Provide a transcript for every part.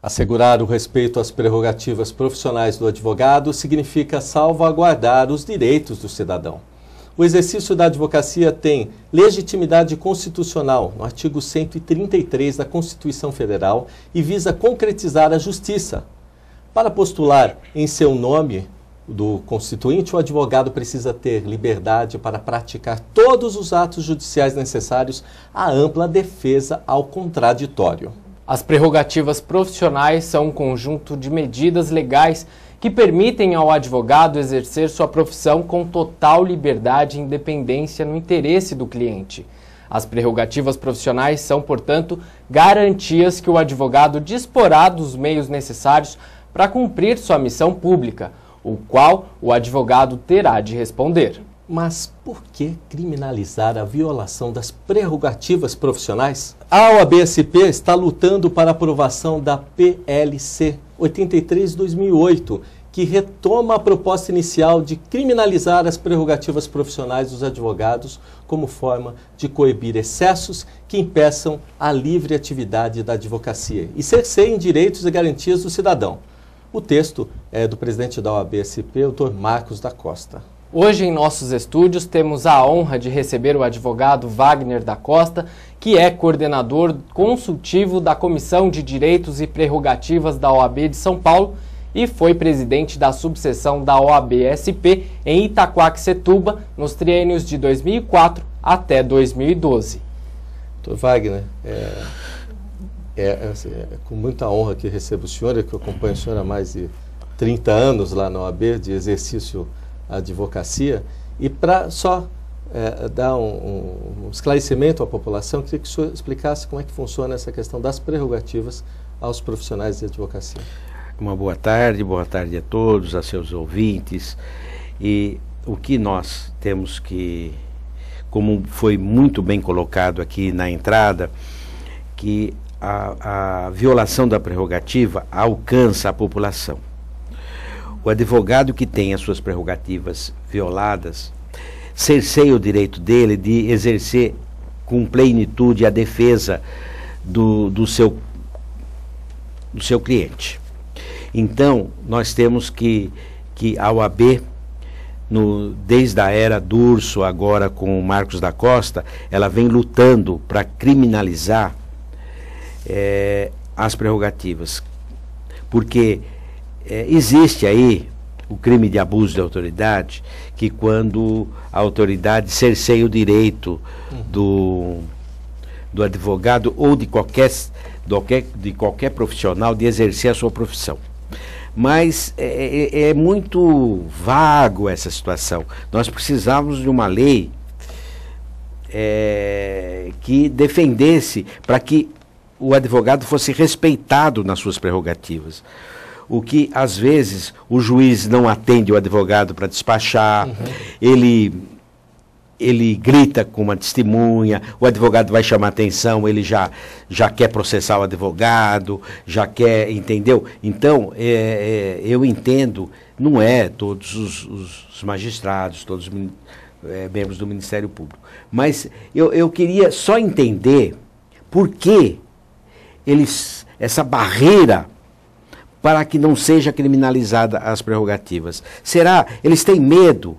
Assegurar o respeito às prerrogativas profissionais do advogado significa salvaguardar os direitos do cidadão. O exercício da advocacia tem legitimidade constitucional no artigo 133 da Constituição Federal e visa concretizar a justiça. Para postular em seu nome do constituinte, o advogado precisa ter liberdade para praticar todos os atos judiciais necessários à ampla defesa ao contraditório. As prerrogativas profissionais são um conjunto de medidas legais que permitem ao advogado exercer sua profissão com total liberdade e independência no interesse do cliente. As prerrogativas profissionais são, portanto, garantias que o advogado disporá dos meios necessários para cumprir sua missão pública, o qual o advogado terá de responder. Mas por que criminalizar a violação das prerrogativas profissionais? A OAB-SP está lutando para a aprovação da PLC 83/2008, que retoma a proposta inicial de criminalizar as prerrogativas profissionais dos advogados como forma de coibir excessos que impeçam a livre atividade da advocacia e cerceiem direitos e garantias do cidadão. O texto é do presidente da OAB-SP, o Dr. Marcos da Costa. Hoje em nossos estúdios temos a honra de receber o advogado Wagner da Costa, que é coordenador consultivo da Comissão de Direitos e Prerrogativas da OAB de São Paulo e foi presidente da subseção da OAB-SP em Itaquaquecetuba nos triênios de 2004 até 2012. Dr. Wagner, é com muita honra que recebo o senhor, que eu acompanho o senhor há mais de 30 anos lá na OAB de exercício à advocacia, e para só dar um esclarecimento à população, queria que o senhor explicasse como é que funciona essa questão das prerrogativas aos profissionais de advocacia. Uma boa tarde a todos, a seus ouvintes. E o que nós temos que, como foi muito bem colocado aqui na entrada, que a violação da prerrogativa alcança a população. O advogado que tem as suas prerrogativas violadas cerceia o direito dele de exercer com plenitude a defesa do seu cliente. Então, nós temos que a OAB, desde a era Durso, agora com o Marcos da Costa, ela vem lutando para criminalizar as prerrogativas. Porque existe aí o crime de abuso de autoridade, que quando a autoridade cerceia o direito do advogado ou de qualquer profissional de exercer a sua profissão. Mas é muito vago essa situação. Nós precisamos de uma lei que defendesse para que o advogado fosse respeitado nas suas prerrogativas. O que, às vezes, o juiz não atende o advogado para despachar, ele grita com uma testemunha, o advogado vai chamar atenção, ele já quer processar o advogado, já quer, entendeu? Então, eu entendo, não é todos os magistrados, todos os membros do Ministério Público, mas eu queria só entender por que essa barreira para que não seja criminalizada as prerrogativas. Será? Eles têm medo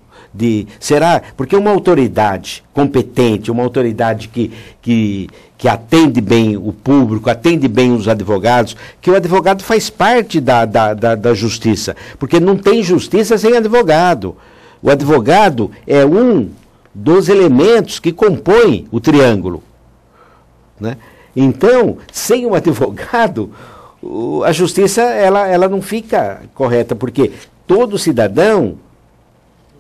será? Porque uma autoridade competente, uma autoridade que atende bem o público, atende bem os advogados, que o advogado faz parte da justiça, porque não tem justiça sem advogado. O advogado é um dos elementos que compõem o triângulo, né? Então, sem um advogado, a justiça ela não fica correta, porque todo cidadão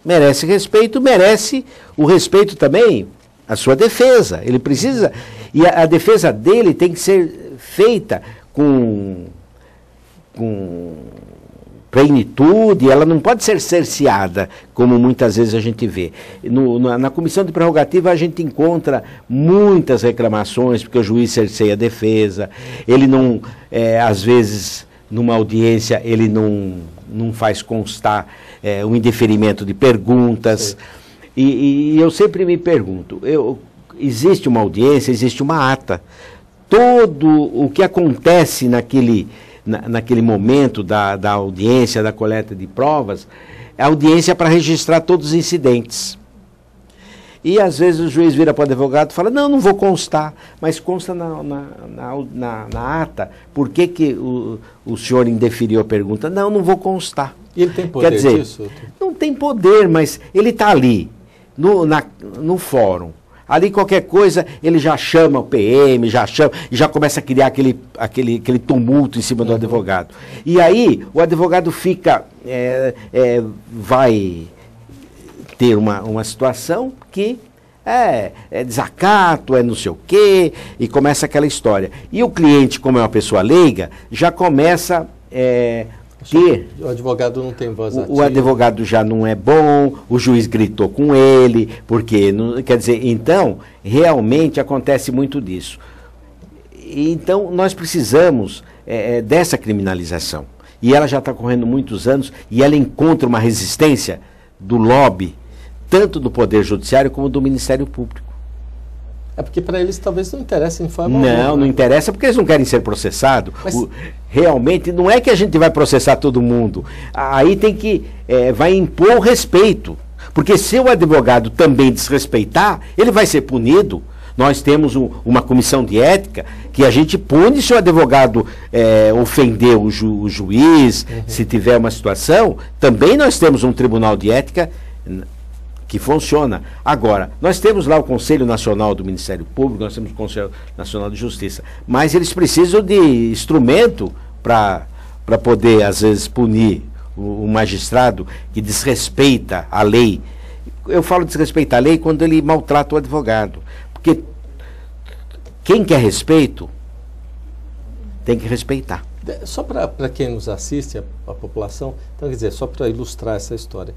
merece respeito, merece o respeito também à sua defesa. Ele precisa, e a defesa dele tem que ser feita com plenitude, ela não pode ser cerceada, como muitas vezes a gente vê. Na comissão de prerrogativa a gente encontra muitas reclamações, porque o juiz cerceia a defesa, ele não, às vezes, numa audiência, ele não faz constar um indeferimento de perguntas. E eu sempre me pergunto, existe uma audiência, existe uma ata. Todo o que acontece naquele momento da audiência, da coleta de provas, a audiência para registrar todos os incidentes. E às vezes o juiz vira para o advogado e fala, não vou constar, mas consta na ata, por que o senhor indeferiu a pergunta? Não vou constar. E ele tem poder disso? Não tem poder, mas ele está ali, no fórum. Ali qualquer coisa, ele já chama o PM, já começa a criar aquele tumulto em cima do advogado. E aí o advogado vai ter uma situação que é desacato, não sei o quê, e começa aquela história. E o cliente, como é uma pessoa leiga, já começa ter... O advogado não tem voz ativa. O advogado já não é bom, o juiz gritou com ele, porque, quer dizer, então, realmente acontece muito disso. Então, nós precisamos dessa criminalização. E ela já está correndo muitos anos, e ela encontra uma resistência do lobby, tanto do Poder Judiciário como do Ministério Público. É porque para eles talvez não interessa em forma alguma. Não interessa porque eles não querem ser processados. Mas... Realmente, não é que a gente vai processar todo mundo. Aí vai impor o respeito. Porque se o advogado também desrespeitar, ele vai ser punido. Nós temos uma comissão de ética que a gente pune se o advogado ofender o juiz, se tiver uma situação. Também nós temos um tribunal de ética que funciona. Agora, nós temos lá o Conselho Nacional do Ministério Público, nós temos o Conselho Nacional de Justiça, mas eles precisam de instrumento para poder, às vezes, punir o magistrado que desrespeita a lei. Eu falo desrespeitar a lei quando ele maltrata o advogado, porque quem quer respeito tem que respeitar. Só para quem nos assiste, a população, então, quer dizer, só para ilustrar essa história,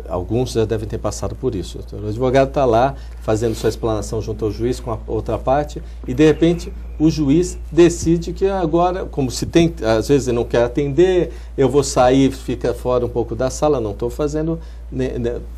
alguns já devem ter passado por isso. O advogado está lá fazendo sua explanação junto ao juiz com a outra parte e, de repente, o juiz decide que agora, como se tem, às vezes ele não quer atender, eu vou sair, fica fora um pouco da sala, não estou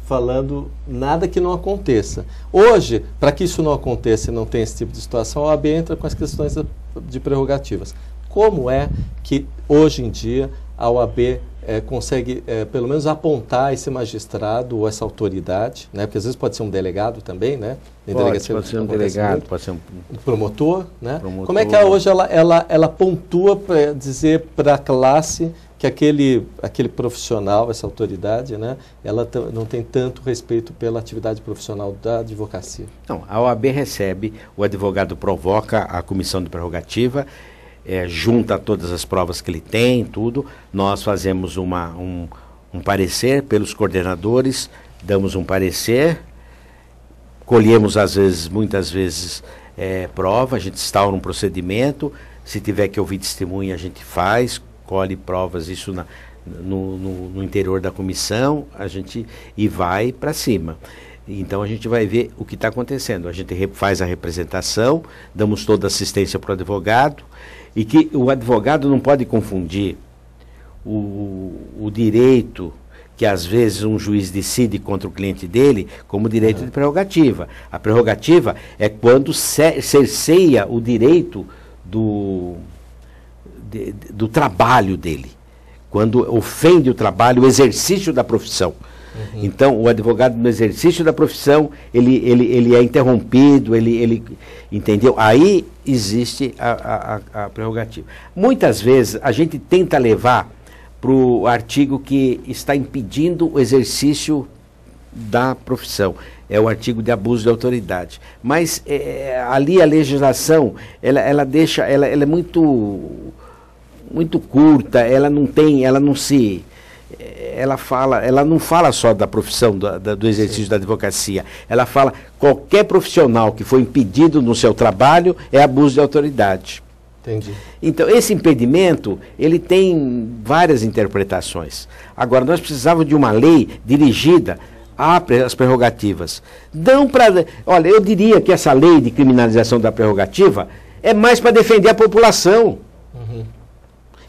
falando nada que não aconteça. Hoje, para que isso não aconteça e não tenha esse tipo de situação, a OAB entra com as questões de prerrogativas. Como é que, hoje em dia, a OAB consegue, pelo menos, apontar esse magistrado ou essa autoridade, né? Porque às vezes pode ser um delegado também, né? Pode ser um delegado, pode ser um promotor, né? Como é que hoje ela pontua para dizer para a classe que aquele profissional, essa autoridade, né? Ela não tem tanto respeito pela atividade profissional da advocacia? Não, a OAB recebe, o advogado provoca a comissão de prerrogativa, junta todas as provas que ele tem, tudo, nós fazemos um parecer pelos coordenadores, damos um parecer, colhemos muitas vezes prova, a gente instaura um procedimento, se tiver que ouvir testemunha a gente faz, colhe provas, isso no interior da comissão, e vai para cima. Então a gente vai ver o que está acontecendo, a gente faz a representação, damos toda a assistência para o advogado, e que o advogado não pode confundir o direito que às vezes um juiz decide contra o cliente dele como direito de prerrogativa. A prerrogativa é quando cerceia o direito do trabalho dele, quando ofende o trabalho, o exercício da profissão. Então, o advogado, no exercício da profissão, ele é interrompido, ele entendeu? Aí existe a prerrogativa. Muitas vezes, a gente tenta levar para o artigo que está impedindo o exercício da profissão. É o artigo de abuso de autoridade. Mas ali a legislação, ela é muito curta, ela não fala só da profissão, do exercício da advocacia. Ela fala qualquer profissional que for impedido no seu trabalho é abuso de autoridade. Entendi. Então, esse impedimento, ele tem várias interpretações. Agora, nós precisávamos de uma lei dirigida às prerrogativas. Olha, eu diria que essa lei de criminalização da prerrogativa é mais para defender a população.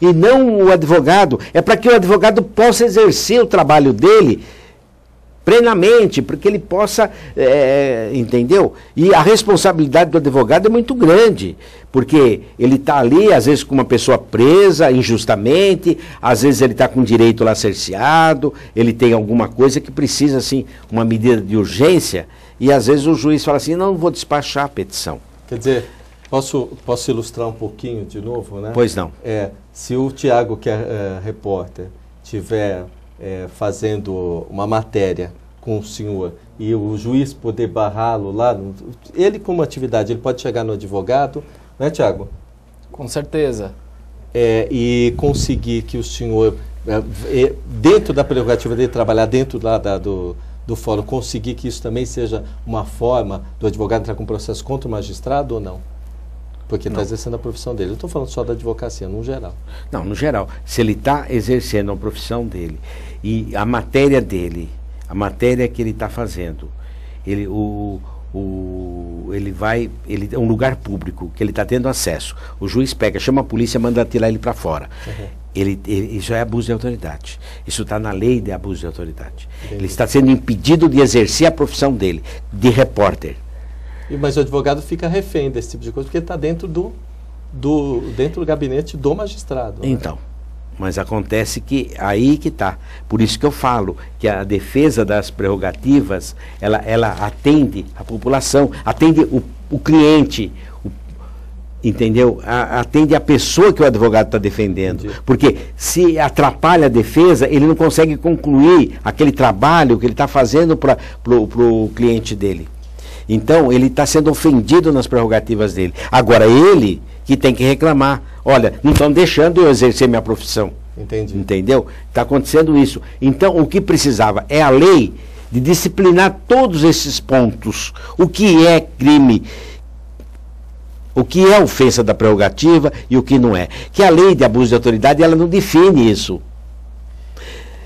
E não o advogado, é para que o advogado possa exercer o trabalho dele plenamente, porque ele possa, entendeu? E a responsabilidade do advogado é muito grande, porque ele está ali, às vezes, com uma pessoa presa injustamente, às vezes ele está com direito lá cerceado, ele tem alguma coisa que precisa, assim, uma medida de urgência, e às vezes o juiz fala assim, não vou despachar a petição. Quer dizer, posso ilustrar um pouquinho de novo, né? Pois não. Se o Tiago, que é repórter, tiver fazendo uma matéria com o senhor e o juiz poder barrá-lo lá, ele como atividade, ele pode chegar no advogado, né, Tiago? Com certeza. E conseguir que o senhor, dentro da prerrogativa dele, trabalhar dentro lá do fórum, conseguir que isso também seja uma forma do advogado entrar com processo contra o magistrado ou não? Porque está exercendo a profissão dele. Eu estou falando só da advocacia, no geral. Não, no geral. Se ele está exercendo a profissão dele e a matéria dele, a matéria que ele está fazendo, ele é um lugar público que ele está tendo acesso. O juiz pega, chama a polícia, manda tirar ele para fora. Isso é abuso de autoridade. Isso está na lei de abuso de autoridade. Entendi. Ele está sendo impedido de exercer a profissão dele, de repórter. Mas o advogado fica refém desse tipo de coisa, porque ele está dentro do gabinete do magistrado. Então, mas acontece que aí que está. Por isso que eu falo que a defesa das prerrogativas, ela atende a população, atende o cliente, entendeu? Atende a pessoa que o advogado está defendendo. Entendi. Porque se atrapalha a defesa, ele não consegue concluir aquele trabalho que ele está fazendo para o cliente dele. Então, ele está sendo ofendido nas prerrogativas dele. Agora, ele que tem que reclamar. Olha, não estão deixando eu exercer minha profissão. Entendi. Entendeu? Está acontecendo isso. Então, o que precisava é a lei de disciplinar todos esses pontos. O que é crime, o que é ofensa da prerrogativa e o que não é. Que a lei de abuso de autoridade, ela não define isso.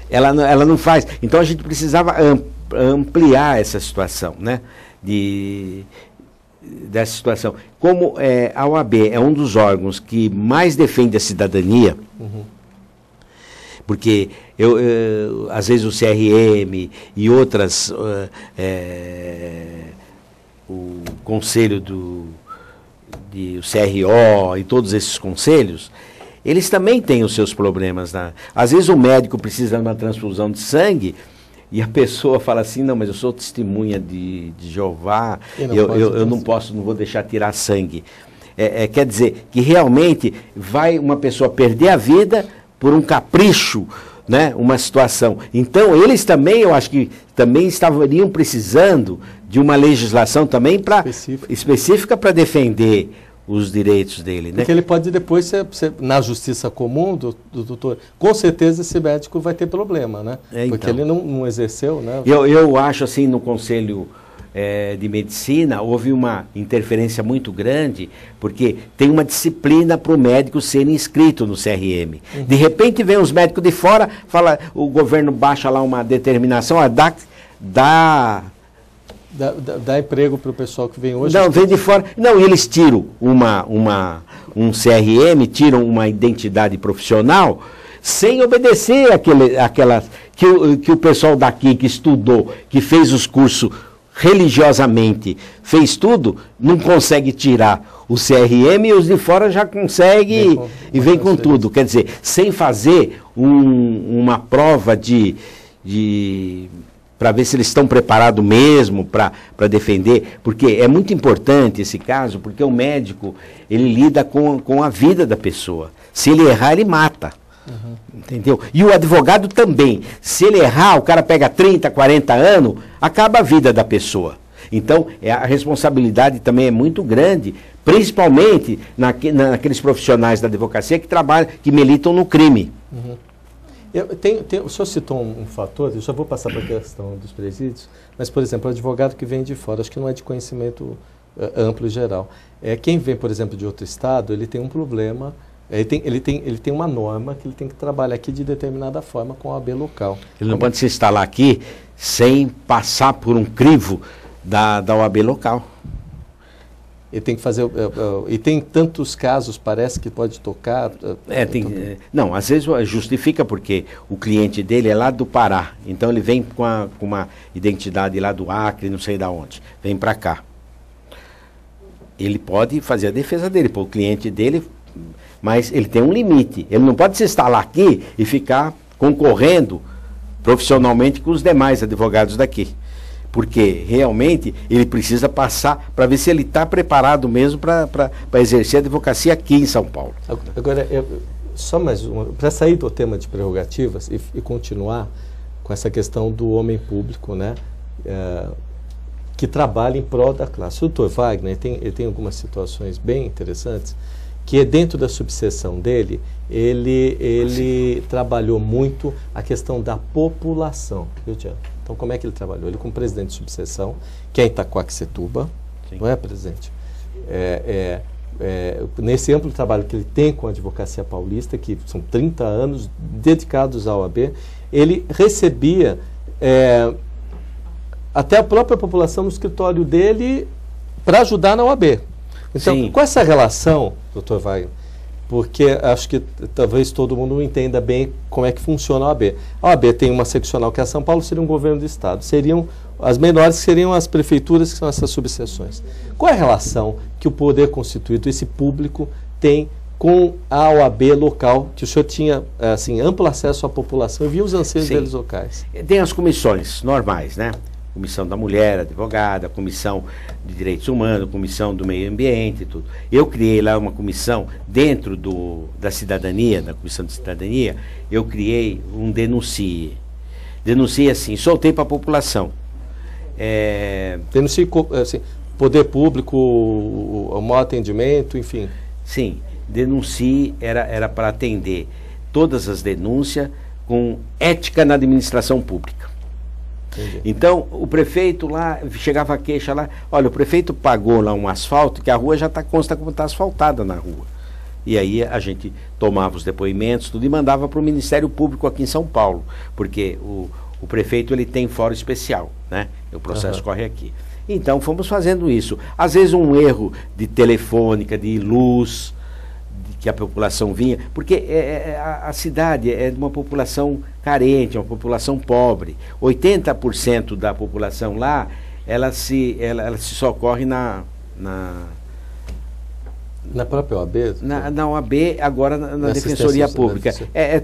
Ela não faz. Então, a gente precisava ampliar essa situação, né? Dessa situação. Como a OAB é um dos órgãos que mais defende a cidadania, porque às vezes o CRM e outras, o conselho o CRO e todos esses conselhos, eles também têm os seus problemas. Às vezes o médico precisa de uma transfusão de sangue, e a pessoa fala assim, não, mas eu sou testemunha de Jeová, eu não vou deixar tirar sangue. Quer dizer, que realmente vai uma pessoa perder a vida por um capricho, né, uma situação. Então, eles também, eu acho que também estariam precisando de uma legislação também específica para defender os direitos dele, né? Porque ele pode depois na justiça comum do doutor, com certeza esse médico vai ter problema, né? Então, porque ele não exerceu, né? Eu acho assim, no Conselho de Medicina, houve uma interferência muito grande, porque tem uma disciplina para o médico ser inscrito no CRM. De repente vem os médicos de fora, o governo baixa lá uma determinação, dá emprego para o pessoal que vem hoje? Não, vem de fora. Não, eles tiram um CRM, tiram uma identidade profissional, sem obedecer aquelas que o pessoal daqui que estudou, que fez os cursos religiosamente, fez tudo, não consegue tirar o CRM, e os de fora já conseguem e vem com tudo. Quer dizer, sem fazer uma prova para ver se eles estão preparados mesmo para defender, porque é muito importante esse caso, porque o médico, ele lida com a vida da pessoa. Se ele errar, ele mata. Entendeu? E o advogado também. Se ele errar, o cara pega 30, 40 anos, acaba a vida da pessoa. Então, a responsabilidade também é muito grande, principalmente naqueles profissionais da advocacia que trabalham, que militam no crime. O senhor citou um fator, eu já vou passar para a questão dos presídios, mas, por exemplo, o advogado que vem de fora, acho que não é de conhecimento amplo e geral. Quem vem, por exemplo, de outro estado, ele tem um problema, ele tem uma norma que ele tem que trabalhar aqui de determinada forma com a OAB local. Ele não pode se instalar aqui sem passar por um crivo da OAB local. Ele tem que fazer... e tem tantos casos, parece que pode tocar... não, às vezes justifica porque o cliente dele é lá do Pará. Então ele vem com uma identidade lá do Acre, não sei de onde. Vem para cá. Ele pode fazer a defesa dele, para o cliente dele, mas ele tem um limite. Ele não pode se instalar aqui e ficar concorrendo profissionalmente com os demais advogados daqui. Porque realmente ele precisa passar para ver se ele está preparado mesmo para exercer a advocacia aqui em São Paulo. Agora, só mais uma, para sair do tema de prerrogativas e continuar com essa questão do homem público, né, que trabalha em prol da classe. O Dr. Wagner ele tem algumas situações bem interessantes, que dentro da subseção dele, ele trabalhou muito a questão da população, viu, Tiago? Então, como é que ele trabalhou? Ele como presidente de subseção, que é em Itaquaquecetuba, não é, presidente? Nesse amplo trabalho que ele tem com a advocacia paulista, que são 30 anos dedicados à OAB, ele recebia até a própria população no escritório dele para ajudar na OAB. Então, sim, com essa relação, doutor Wagner, porque acho que talvez todo mundo entenda bem como é que funciona a OAB. A OAB tem uma seccional que é São Paulo, seria um governo do Estado. As menores seriam as prefeituras, que são essas subseções. Qual é a relação que o poder constituído, esse público, tem com a OAB local, que o senhor tinha assim, amplo acesso à população e via os anseios deles locais? Tem as comissões normais, né? Comissão da Mulher, advogada, Comissão de Direitos Humanos, Comissão do Meio Ambiente e tudo. Eu criei lá uma comissão dentro da cidadania, da Comissão de Cidadania, eu criei um denuncie. Denuncie assim, soltei para a população. Denuncie, assim, poder público, o mau atendimento, enfim. Sim, denuncie era para atender todas as denúncias com ética na administração pública. Entendi. Então, o prefeito lá, chegava a queixa lá, olha, o prefeito pagou lá um asfalto, que a rua já consta como está asfaltada na rua. E aí a gente tomava os depoimentos, tudo, e mandava para o Ministério Público aqui em São Paulo, porque o prefeito ele tem fórum especial, né? O processo corre aqui. Então, fomos fazendo isso. Às vezes um erro de telefônica, de luz, que a população vinha, porque a cidade é de uma população carente, é uma população pobre. 80% da população lá, ela se socorre na própria OAB? Na OAB, agora na Defensoria Pública.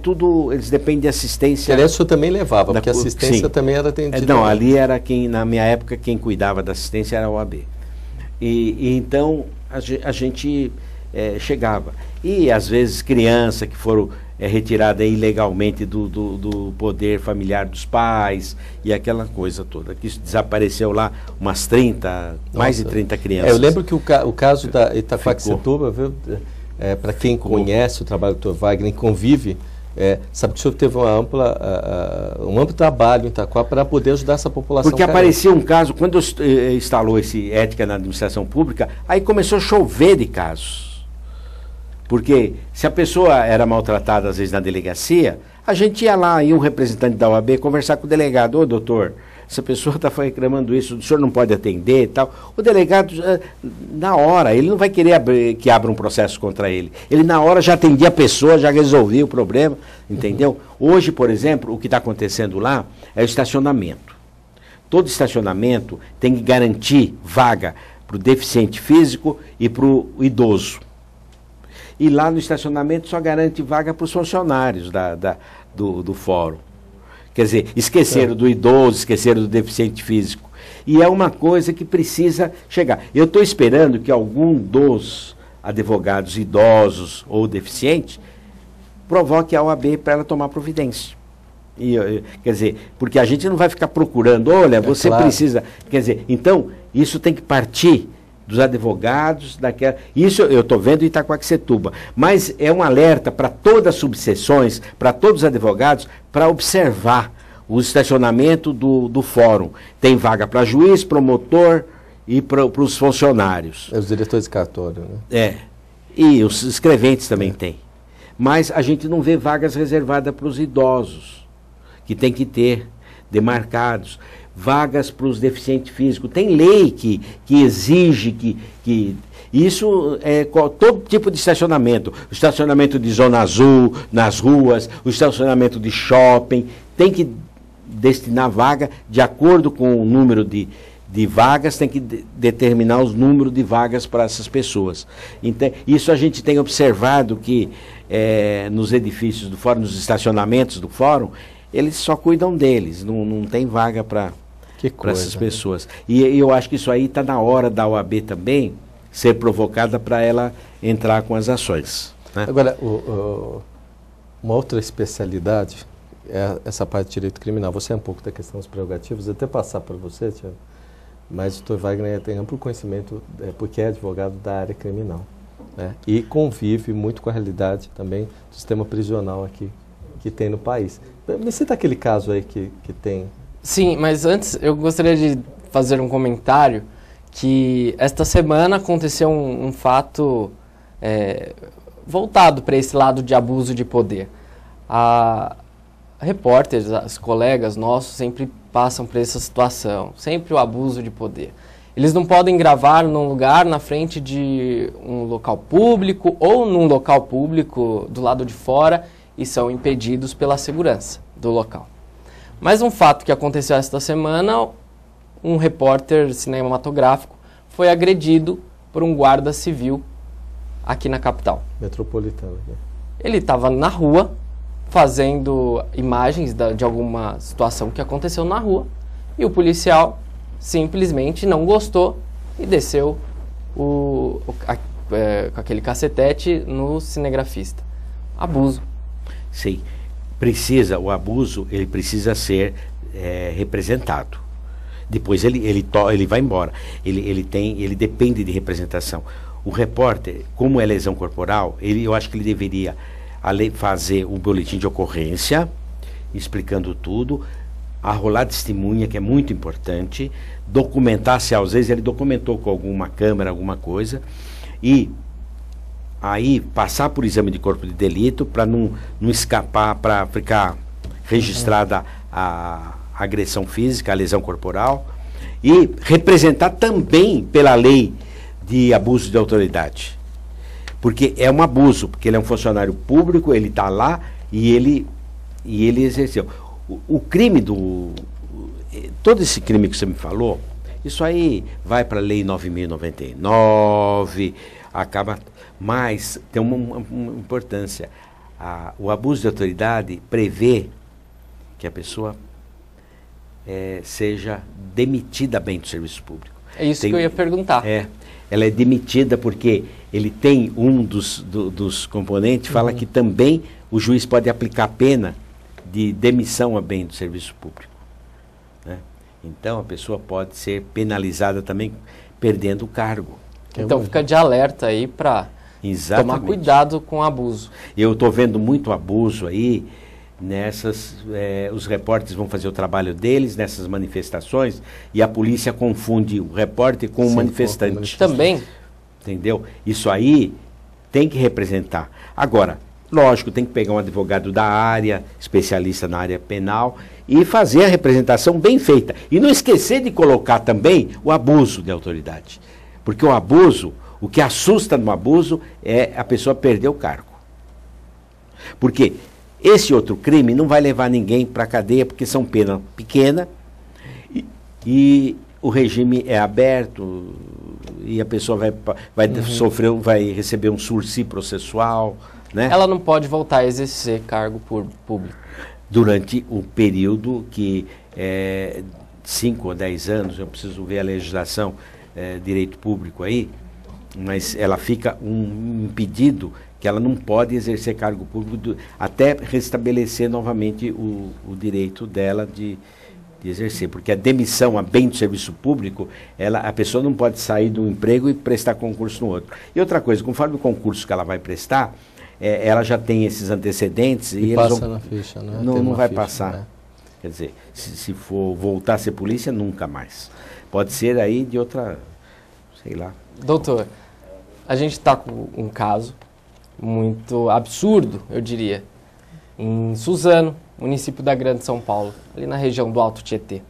Tudo, eles dependem de assistência. Que aliás, o senhor também levava, porque a assistência também era atendida. Não, ali era na minha época, quem cuidava da assistência era a OAB. E então, a gente chegava. E às vezes crianças que foram retiradas ilegalmente do poder familiar dos pais e aquela coisa toda, que desapareceu lá umas 30, mais de 30 crianças. Eu lembro que o caso da Itaquaquecetuba, para quem conhece o trabalho do Dr. Wagner e convive, sabe que o senhor teve um amplo trabalho em Itaquá para poder ajudar essa população. Porque aparecia um caso, quando instalou esse ética na administração pública, aí começou a chover de casos. Porque se a pessoa era maltratada, às vezes, na delegacia, a gente ia lá, e um representante da OAB, conversar com o delegado, ô doutor, essa pessoa está reclamando isso, o senhor não pode atender e tal. O delegado, na hora, ele não vai querer que abra um processo contra ele. Ele, na hora, já atendia a pessoa, já resolvia o problema, entendeu? Hoje, por exemplo, o que está acontecendo lá é o estacionamento. Todo estacionamento tem que garantir vaga para o deficiente físico e para o idoso. E lá no estacionamento só garante vaga para os funcionários do fórum. Quer dizer, esqueceram do idoso, esqueceram do deficiente físico. E é uma coisa que precisa chegar. Eu estou esperando que algum dos advogados idosos ou deficientes provoque a OAB para ela tomar providência. Quer dizer, porque a gente não vai ficar procurando, olha, você precisa... Quer dizer, então, isso tem que partir dos advogados, isso eu estou vendo em Itaquaquecetuba, mas é um alerta para todas as subseções, para todos os advogados, para observar o estacionamento do fórum. Tem vaga para juiz, promotor e para os funcionários. Os diretores de cartório, né? E os escreventes também tem. Mas a gente não vê vagas reservadas para os idosos, que tem que ter demarcados. Vagas para os deficientes físicos. Tem lei que exige que Isso é todo tipo de estacionamento. O estacionamento de zona azul, nas ruas, o estacionamento de shopping, tem que destinar vaga de acordo com o número de vagas, tem que determinar os números de vagas para essas pessoas. Então, isso a gente tem observado que nos edifícios do fórum, nos estacionamentos do fórum, eles só cuidam deles, não tem vaga para essas pessoas. E eu acho que isso aí está na hora da OAB também ser provocada para ela entrar com as ações. Né? Agora, uma outra especialidade é essa parte de direito criminal. Você é um pouco da questão dos prerrogativos, até passar para você, Tiago, mas o Dr. Wagner tem amplo conhecimento, porque é advogado da área criminal, né? E convive muito com a realidade também do sistema prisional aqui que tem no país. Me cita aquele caso aí que tem... Sim, mas antes eu gostaria de fazer um comentário que esta semana aconteceu um fato voltado para esse lado de abuso de poder. Repórteres, os colegas nossos sempre passam por essa situação, sempre o abuso de poder. Eles não podem gravar num lugar na frente de um local público ou num local público do lado de fora e são impedidos pela segurança do local. Mas um fato que aconteceu esta semana, um repórter cinematográfico foi agredido por um guarda civil aqui na capital. Metropolitana. Né? Ele estava na rua fazendo imagens de alguma situação que aconteceu na rua e o policial simplesmente não gostou e desceu com aquele cacetete no cinegrafista. Abuso. Sim. O abuso, ele precisa ser representado. Depois ele vai embora. Ele depende de representação. O repórter, como é lesão corporal, eu acho que ele deveria fazer um boletim de ocorrência, explicando tudo, arrolar testemunha, que é muito importante, documentar, se às vezes ele documentou com alguma câmera, alguma coisa, e aí passar por exame de corpo de delito para não escapar, para ficar registrada a agressão física, a lesão corporal, e representar também pela lei de abuso de autoridade. Porque é um abuso, porque ele é um funcionário público, ele está lá e ele exerceu. O crime todo esse crime que você me falou, isso aí vai para a lei 9.099, acaba... Mas tem uma importância. O abuso de autoridade prevê que a pessoa seja demitida bem do serviço público. É isso que eu ia perguntar. Ela é demitida porque ele tem um dos componentes, fala que também o juiz pode aplicar pena de demissão a bem do serviço público. Né? Então a pessoa pode ser penalizada também perdendo o cargo. Então fica de alerta aí para tomar cuidado com o abuso. Eu estou vendo muito abuso aí os repórteres vão fazer o trabalho deles nessas manifestações e a polícia confunde o repórter com o manifestante. Também. Entendeu? Isso aí tem que representar. Agora, lógico, tem que pegar um advogado da área, especialista na área penal, e fazer a representação bem feita. E não esquecer de colocar também o abuso de autoridade. Porque o abuso, o que assusta no abuso é a pessoa perder o cargo. Porque esse outro crime não vai levar ninguém para a cadeia, porque são penas pequenas e o regime é aberto e a pessoa vai receber um sursi processual. Né? Ela não pode voltar a exercer cargo público. Durante o período que 5 ou 10 anos, eu preciso ver a legislação direito público aí, mas ela fica um impedido que ela não pode exercer cargo público até restabelecer novamente o direito dela de exercer. Porque a demissão a bem do serviço público, a pessoa não pode sair do emprego e prestar concurso no outro. E outra coisa, conforme o concurso que ela vai prestar, ela já tem esses antecedentes e passa na ficha, né? Não vai passar. Né? Quer dizer, se for voltar a ser polícia, nunca mais. Pode ser aí de outra, sei lá. Doutor, a gente está com um caso muito absurdo, eu diria, em Suzano, município da Grande São Paulo, ali na região do Alto Tietê.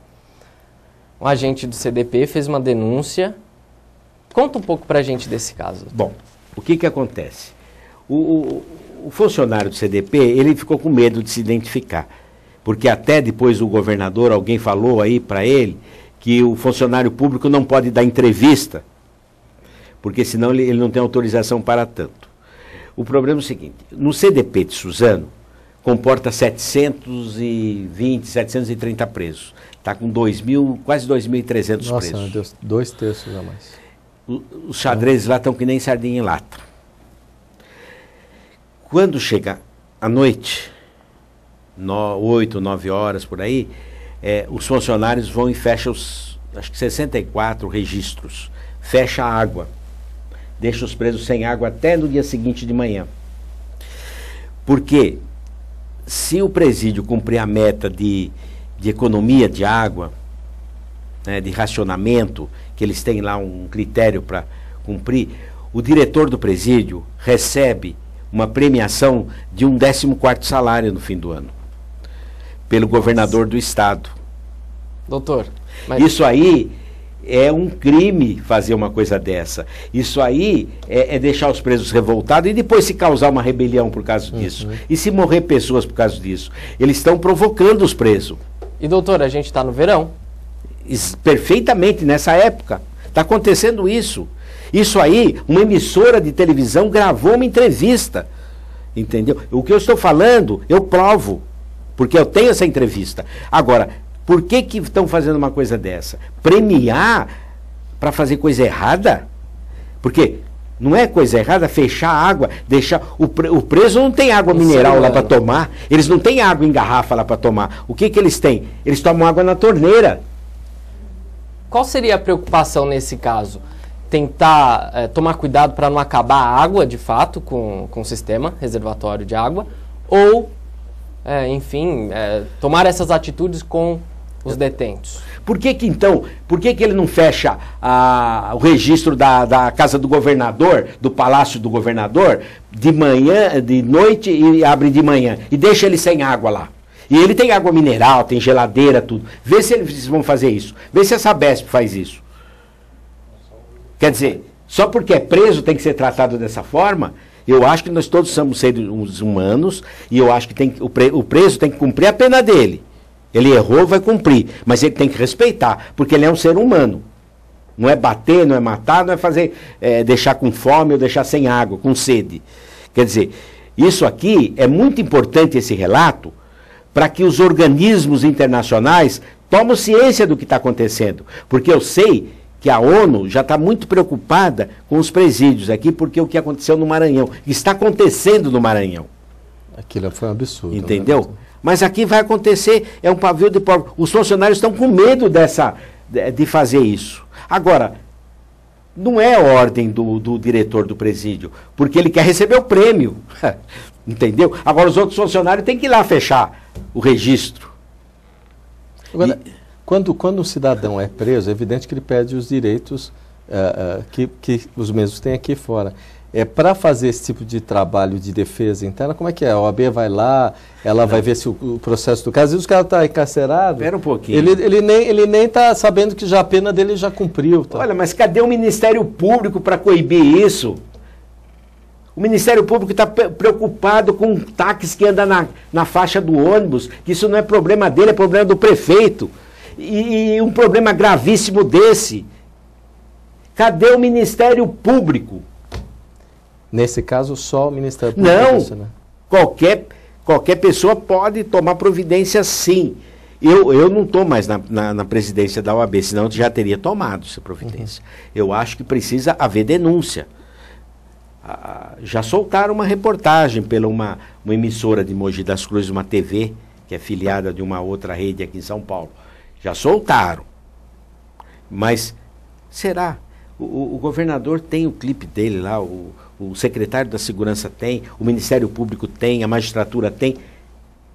Um agente do CDP fez uma denúncia Conta um pouco para a gente desse caso. Bom, o que acontece? O funcionário do CDP, ele ficou com medo de se identificar, porque até depois o governador, alguém falou aí para ele que o funcionário público não pode dar entrevista, porque senão ele não tem autorização para tanto. O problema é o seguinte, no CDP de Suzano, comporta 720, 730 presos. Está com 2.000, quase 2.300 presos. Nossa, meu Deus, 2/3 a mais. Os xadrezes lá estão que nem sardinha em lata. Quando chega à noite, 8, 9 horas por aí, os funcionários vão e fecham acho que 64 registros. Fecha a água. Deixa os presos sem água até no dia seguinte de manhã. Porque se o presídio cumprir a meta de economia de água, né, de racionamento, que eles têm lá um critério para cumprir, o diretor do presídio recebe uma premiação de um 14º salário no fim do ano, pelo governador do estado. Doutor, Isso aí é um crime fazer uma coisa dessa. Isso aí é deixar os presos revoltados e depois se causar uma rebelião por causa disso. E se morrer pessoas por causa disso. Eles estão provocando os presos. E doutor, a gente está no verão. Perfeitamente, nessa época. Está acontecendo isso. Isso aí, uma emissora de televisão gravou uma entrevista. Entendeu? O que eu estou falando, eu provo. Porque eu tenho essa entrevista. Agora, por que estão fazendo uma coisa dessa? Premiar para fazer coisa errada? Porque não é coisa errada fechar a água, deixar... O preso não tem água mineral lá para tomar. Eles não têm água em garrafa lá para tomar. O que eles têm? Eles tomam água na torneira. Qual seria a preocupação nesse caso? Tentar tomar cuidado para não acabar a água, de fato, com o sistema reservatório de água, ou, enfim, tomar essas atitudes com os detentos. Por que ele não fecha o registro da casa do governador, do palácio do governador, de manhã, de noite e abre de manhã, e deixa ele sem água lá? E ele tem água mineral, tem geladeira, tudo. Vê se eles vão fazer isso. Vê se a Sabesp faz isso. Quer dizer, só porque é preso tem que ser tratado dessa forma? Eu acho que nós todos somos seres humanos e eu acho que o preso tem que cumprir a pena dele. Ele errou, vai cumprir, mas ele tem que respeitar, porque ele é um ser humano. Não é bater, não é matar, não é fazer, deixar com fome ou deixar sem água, com sede. Quer dizer, isso aqui é muito importante, esse relato, para que os organismos internacionais tomem ciência do que está acontecendo. Porque eu sei que a ONU já está muito preocupada com os presídios aqui, porque o que aconteceu no Maranhão, o que está acontecendo no Maranhão. Aquilo foi um absurdo. Entendeu? Né? Mas aqui vai acontecer, é um pavio de pólvora. Os funcionários estão com medo de fazer isso. Agora, não é ordem do diretor do presídio, porque ele quer receber o prêmio. Entendeu? Agora os outros funcionários têm que ir lá fechar o registro. Agora, quando um cidadão é preso, é evidente que ele perde os direitos que os mesmos têm aqui fora. Para fazer esse tipo de trabalho de defesa interna, como é que é? A OAB vai lá, ela vai ver se o processo do caso, às vezes o cara está encarcerado. Espera um pouquinho. Ele nem está sabendo que já a pena dele já cumpriu. Tá? Olha, mas cadê o Ministério Público para coibir isso? O Ministério Público está preocupado com o táxi que anda na faixa do ônibus, que isso não é problema dele, é problema do prefeito. E um problema gravíssimo desse. Cadê o Ministério Público? Nesse caso, só o Ministério Público. Não, né? qualquer pessoa pode tomar providência, sim. Eu não estou mais na presidência da OAB, senão eu já teria tomado essa providência. Eu acho que precisa haver denúncia. Já soltaram uma reportagem pela uma emissora de Mogi das Cruzes, uma TV, que é filiada de uma outra rede aqui em São Paulo. Já soltaram. Mas, será? O governador tem o clipe dele lá, o secretário da Segurança tem, o Ministério Público tem, a magistratura tem.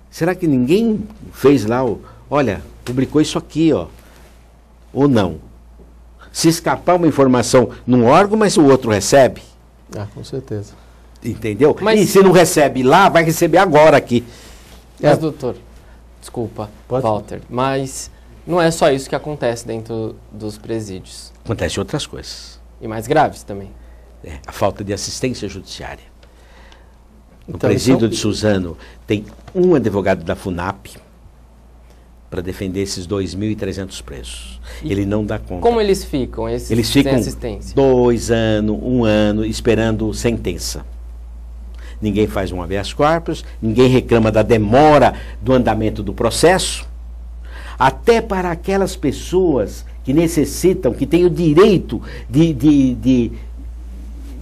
Será que ninguém fez lá, olha, publicou isso aqui, ó? Ou não? Se escapar uma informação num órgão, mas o outro recebe? Com certeza. Entendeu? Mas, e se não recebe lá, vai receber agora aqui. Mas, doutor, desculpa, Walter, mas não é só isso que acontece dentro dos presídios. Acontece outras coisas. E mais graves também. A falta de assistência judiciária. No Então, presídio de Suzano tem um advogado da FUNAP para defender esses 2.300 presos. Ele não dá conta. Como eles ficam? Eles ficam 2 anos, 1 ano, esperando sentença. Ninguém faz um habeas corpus, ninguém reclama da demora do andamento do processo. Até para aquelas pessoas que necessitam, que têm o direito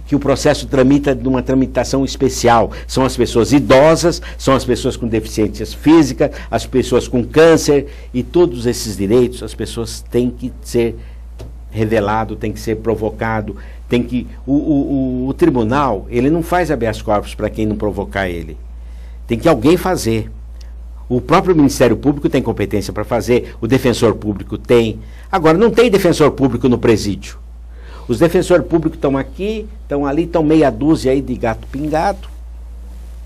que o processo tramita de uma tramitação especial. São as pessoas idosas, são as pessoas com deficiências físicas, as pessoas com câncer, e todos esses direitos as pessoas têm que ser revelado, tem que ser provocado, tem que... O tribunal, ele não faz habeas corpus para quem não provocar ele. Tem que alguém fazer. O próprio Ministério Público tem competência para fazer, o defensor público tem. Agora, não tem defensor público no presídio. Os defensores públicos estão aqui, estão ali, estão meia dúzia aí de gato pingado.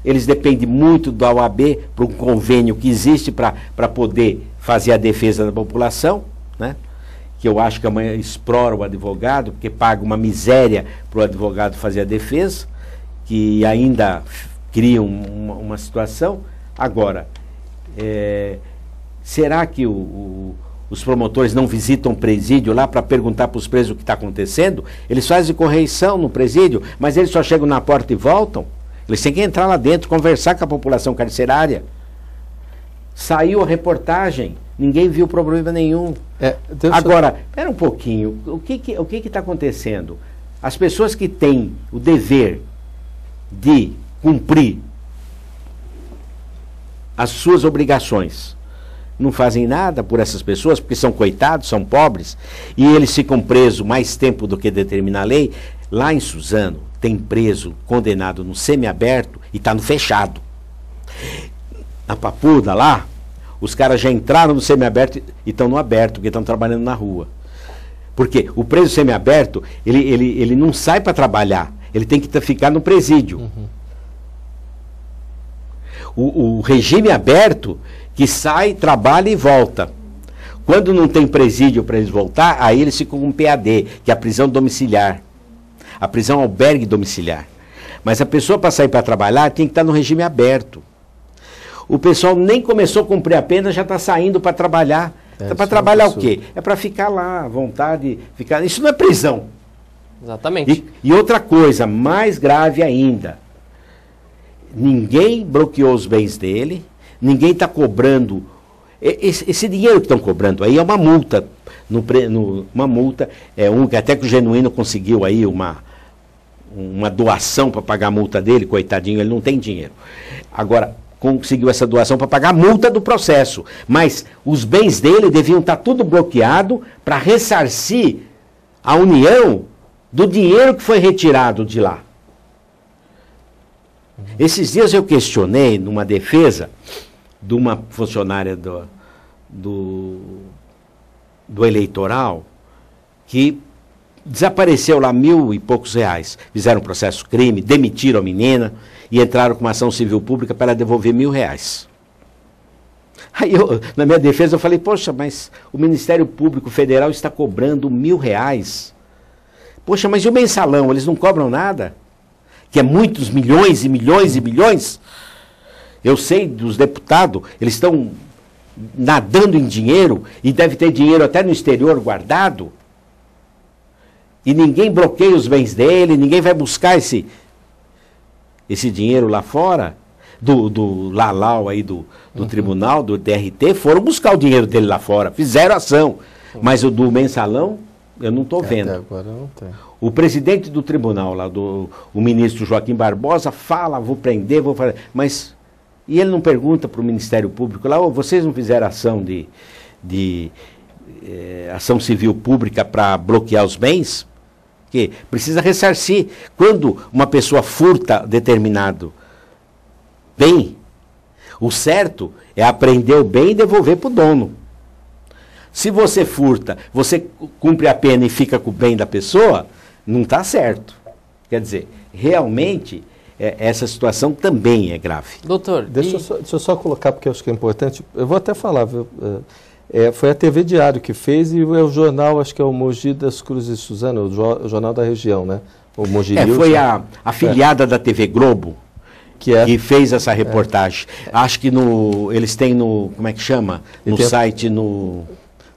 Eles dependem muito da OAB para um convênio que existe para poder fazer a defesa da população, né? Que eu acho que amanhã explora o advogado, porque paga uma miséria para o advogado fazer a defesa, que ainda cria uma situação. Agora, será que os promotores não visitam o presídio lá para perguntar para os presos o que está acontecendo? Eles fazem correição no presídio, mas eles só chegam na porta e voltam. Eles têm que entrar lá dentro, conversar com a população carcerária. Saiu a reportagem, ninguém viu problema nenhum. Agora, espera um pouquinho, o que está acontecendo? As pessoas que têm o dever de cumprir as suas obrigações não fazem nada por essas pessoas, porque são coitados, são pobres, e eles ficam presos mais tempo do que determina a lei. Lá em Suzano, tem preso condenado no semiaberto e está no fechado. Na Papuda, lá, os caras já entraram no semiaberto e estão no aberto, porque estão trabalhando na rua. Porque o preso semiaberto, ele não sai para trabalhar, ele tem que ficar no presídio. O regime aberto, que sai, trabalha e volta. Quando não tem presídio para eles voltar, aí eles ficam com PAD, que é a prisão domiciliar. A prisão albergue domiciliar. Mas a pessoa para sair para trabalhar tem que estar no regime aberto. O pessoal nem começou a cumprir a pena, já está saindo para trabalhar. Para trabalhar o quê? É para ficar lá, à vontade, ficar... Isso não é prisão. Exatamente. E outra coisa, mais grave ainda. Ninguém bloqueou os bens dele, ninguém está cobrando. Esse dinheiro que estão cobrando aí é uma multa. Uma multa, até que o Genuíno conseguiu aí uma doação para pagar a multa dele, coitadinho, ele não tem dinheiro. Agora, conseguiu essa doação para pagar a multa do processo. Mas os bens dele deviam estar tudo bloqueado para ressarcir a União do dinheiro que foi retirado de lá. Esses dias eu questionei numa defesa de uma funcionária do eleitoral que desapareceu lá R$1.000 e poucos. Fizeram um processo crime, demitiram a menina e entraram com uma ação civil pública para ela devolver R$1.000. Aí na minha defesa eu falei, poxa, mas o Ministério Público Federal está cobrando R$1.000. Poxa, mas e o mensalão, eles não cobram nada? Que é muitos milhões e milhões e milhões. Eu sei dos deputados, eles estão nadando em dinheiro e deve ter dinheiro até no exterior guardado. E ninguém bloqueia os bens dele, ninguém vai buscar esse dinheiro lá fora. Do Lalau aí do tribunal, do TRT, foram buscar o dinheiro dele lá fora, fizeram ação. Mas o do mensalão, eu não estou vendo. Até agora não tem. O presidente do tribunal, lá o ministro Joaquim Barbosa, fala, vou prender, vou fazer. Mas, e ele não pergunta para o Ministério Público lá, vocês não fizeram ação ação civil pública para bloquear os bens? Que precisa ressarcir. Quando uma pessoa furta determinado bem, o certo é apreender o bem e devolver para o dono. Se você furta, você cumpre a pena e fica com o bem da pessoa, não está certo. Quer dizer, realmente, essa situação também é grave. Doutor, deixa eu só colocar, porque eu acho que é importante. Eu vou até falar, viu? Foi a TV Diário que fez e é o jornal, acho que é o Mogi das Cruzes Suzano, o jornal da região, né? O Mogi News, foi a afiliada da TV Globo que fez essa reportagem. Acho que eles têm no, como é que chama? No site, no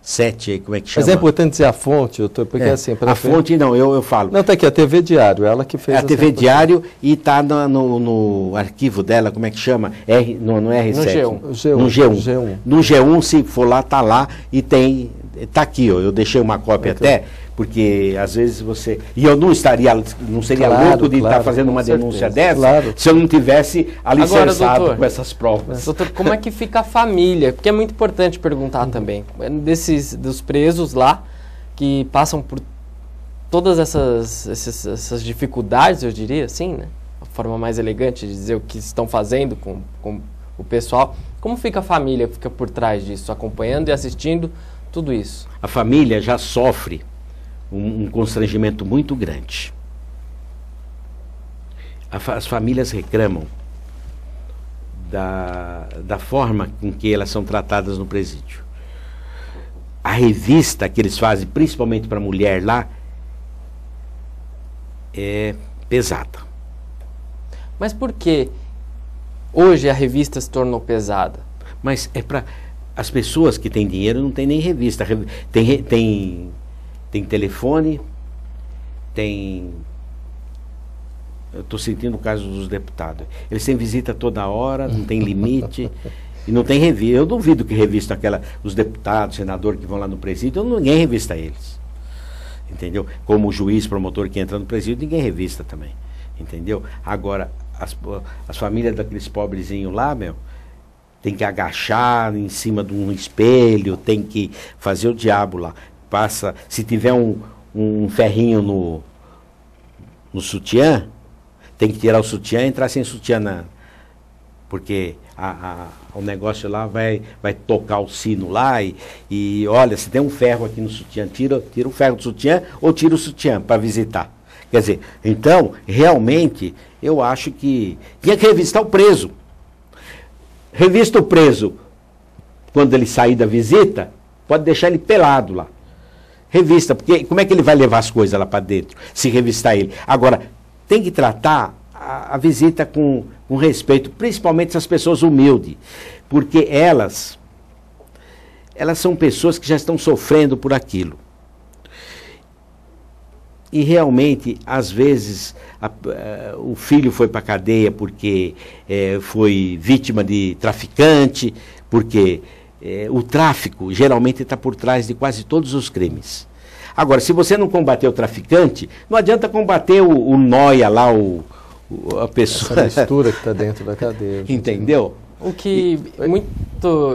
7, como é que chama? Mas é importante dizer a fonte, porque assim... A fonte não, eu falo. Não, tá aqui, a TV Diário, ela que fez a TV Diário e está no arquivo dela, como é que chama? No R7. No G1. No G1, se for lá, tá lá e tem... Tá aqui, ó, eu deixei uma cópia até, porque às vezes você... E eu não seria louco de estar fazendo uma denúncia dessa se eu não tivesse alicerçado com essas provas. Doutor, como é que fica a família? Porque é muito importante perguntar também. Dos presos lá, que passam por todas essas dificuldades, eu diria assim, né? A forma mais elegante de dizer o que estão fazendo com o pessoal. Como fica a família que fica por trás disso, acompanhando e assistindo tudo isso? A família já sofre um constrangimento muito grande. As famílias reclamam da forma com que elas são tratadas no presídio. A revista que eles fazem, principalmente para a mulher lá, é pesada. Mas por que hoje a revista se tornou pesada? Mas é para... As pessoas que têm dinheiro não têm nem revista. Tem telefone, tem... Eu estou sentindo o caso dos deputados. Eles têm visita toda hora, não tem limite, e não tem revista. Eu duvido que revista os deputados, senadores que vão lá no presídio, ninguém revista eles. Entendeu? Como o juiz, promotor que entra no presídio, ninguém revista também. Entendeu? Agora, as famílias daqueles pobrezinhos lá, tem que agachar em cima de um espelho, tem que fazer o diabo lá. Se tiver um ferrinho no sutiã, tem que tirar o sutiã e entrar sem sutiã, porque o negócio lá vai tocar o sino lá e olha, se tem um ferro aqui no sutiã, tira o ferro do sutiã ou tira o sutiã para visitar. Quer dizer, então, realmente, eu acho que tinha que revistar o preso. Revista o preso, quando ele sair da visita, pode deixar ele pelado lá. Revista, porque como é que ele vai levar as coisas lá para dentro, se revistar ele? Agora, tem que tratar a visita com respeito, principalmente essas pessoas humildes, porque elas são pessoas que já estão sofrendo por aquilo. E realmente, às vezes, o filho foi para a cadeia porque foi vítima de traficante, porque o tráfico geralmente está por trás de quase todos os crimes. Agora, se você não combater o traficante, não adianta combater o nóia lá, a pessoa... Essa mistura que está dentro da cadeia. Entendeu? O que é muito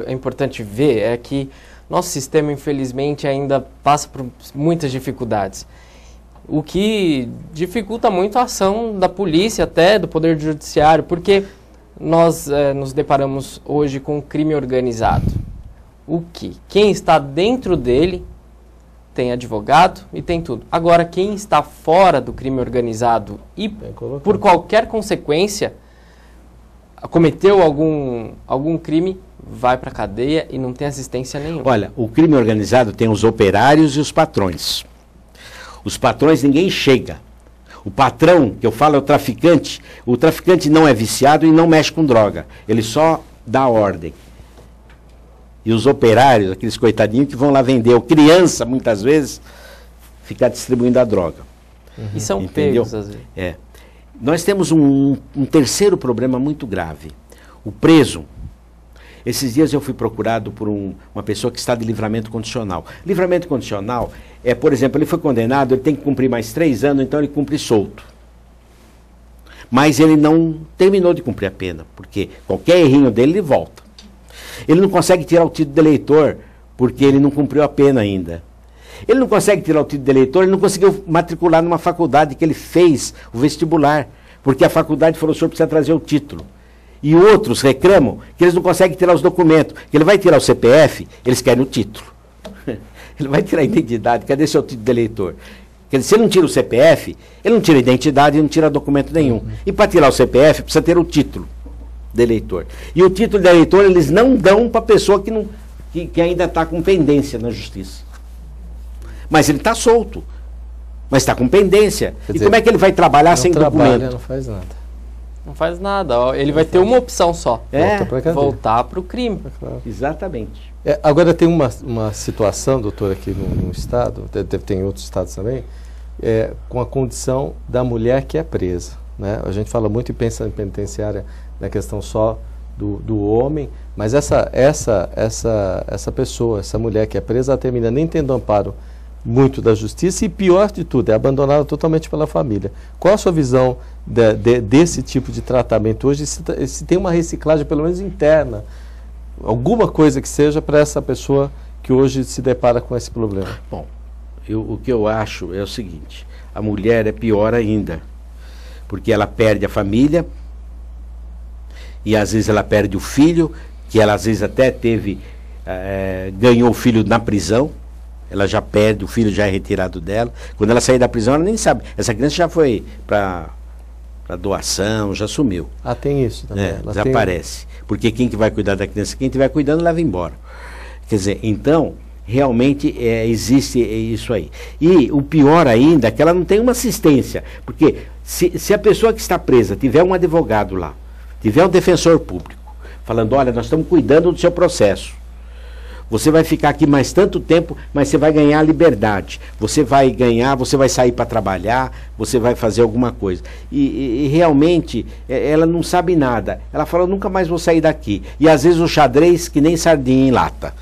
importante ver é que nosso sistema, infelizmente, ainda passa por muitas dificuldades. O que dificulta muito a ação da polícia, até do Poder Judiciário, porque nós nos deparamos hoje com o crime organizado. Quem está dentro dele tem advogado e tem tudo. Agora, quem está fora do crime organizado e, por qualquer consequência, cometeu algum crime, vai para a cadeia e não tem assistência nenhuma. Olha, o crime organizado tem os operários e os patrões. Os patrões ninguém chega. O patrão, que eu falo, é o traficante. O traficante não é viciado e não mexe com droga. Ele só dá ordem. E os operários, aqueles coitadinhos que vão lá vender, ou criança, muitas vezes, ficar distribuindo a droga. E são pegos, às vezes. Nós temos um terceiro problema muito grave. O preso. Esses dias eu fui procurado por uma pessoa que está de livramento condicional. Livramento condicional por exemplo, ele foi condenado, ele tem que cumprir mais 3 anos, então ele cumpre solto. Mas ele não terminou de cumprir a pena, porque qualquer errinho dele, ele volta. Ele não consegue tirar o título de eleitor, porque ele não cumpriu a pena ainda. Ele não consegue tirar o título de eleitor, ele não conseguiu matricular numa faculdade que ele fez o vestibular, porque a faculdade falou, o senhor precisa trazer o título. E outros reclamam que eles não conseguem tirar os documentos, que ele vai tirar o CPF, eles querem o título. Ele vai tirar a identidade, cadê seu título de eleitor? Quer dizer, se ele não tira o CPF, ele não tira a identidade e não tira documento nenhum. E para tirar o CPF, precisa ter o título de eleitor. E o título de eleitor eles não dão para a pessoa que que ainda está com pendência na justiça. Mas ele está solto, mas está com pendência. Quer e dizer, como é que ele vai trabalhar sem documento? Não faz nada. Não faz nada, ó, ele vai ter uma opção só. Voltar para o crime. Exatamente. Agora tem uma situação, doutor, aqui no estado, deve ter em outros estados também, com a condição da mulher que é presa, né? A gente fala muito e pensa em penitenciária na questão só do homem, mas essa pessoa, essa mulher que é presa, ela termina nem tendo amparo muito da justiça e, pior de tudo, é abandonada totalmente pela família. Qual a sua visão desse tipo de tratamento hoje? Se tem uma reciclagem, pelo menos interna, alguma coisa que seja para essa pessoa que hoje se depara com esse problema? Bom, o que eu acho é o seguinte, a mulher é pior ainda, porque ela perde a família e às vezes ela perde o filho, que ela às vezes até ganhou o filho na prisão, ela já perde, o filho já é retirado dela. Quando ela sair da prisão, ela nem sabe. Essa criança já foi para doação, já sumiu. Ah, tem isso também. Desaparece. Porque quem que vai cuidar da criança? Quem estiver cuidando, leva embora. Quer dizer, então, realmente existe isso aí. E o pior ainda é que ela não tem uma assistência. Porque se a pessoa que está presa tiver um advogado lá, tiver um defensor público, falando, olha, nós estamos cuidando do seu processo. Você vai ficar aqui mais tanto tempo, mas você vai ganhar a liberdade. Você vai ganhar, você vai sair para trabalhar, você vai fazer alguma coisa. E realmente, ela não sabe nada. Ela fala, nunca mais vou sair daqui. E às vezes o xadrez que nem sardinha em lata.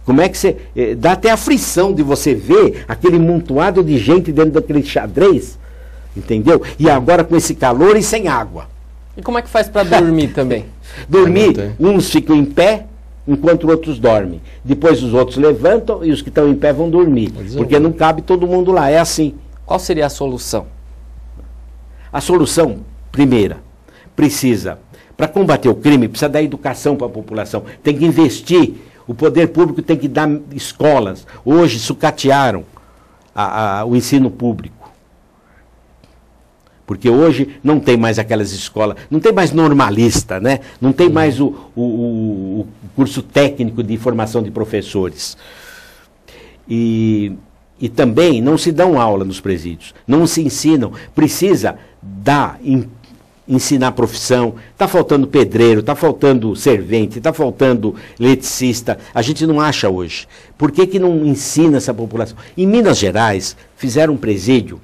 Como é que você... dá até aflição de você ver aquele amontoado de gente dentro daquele xadrez, entendeu? E agora com esse calor e sem água. E como é que faz para dormir também? Dormir, uns ficam em pé, enquanto outros dormem. Depois os outros levantam e os que estão em pé vão dormir. Porque não cabe todo mundo lá, é assim. Qual seria a solução? A solução, primeira, precisa, para combater o crime, precisa dar educação para a população. Tem que investir, o poder público tem que dar escolas. Hoje sucatearam o ensino público. Porque hoje não tem mais aquelas escolas, não tem mais normalista, né? Não tem mais o curso técnico de formação de professores. E também não se dão aula nos presídios, não se ensinam. Precisa ensinar profissão. Está faltando pedreiro, está faltando servente, está faltando eletricista. A gente não acha hoje. Por que não ensina essa população? Em Minas Gerais, fizeram um presídio,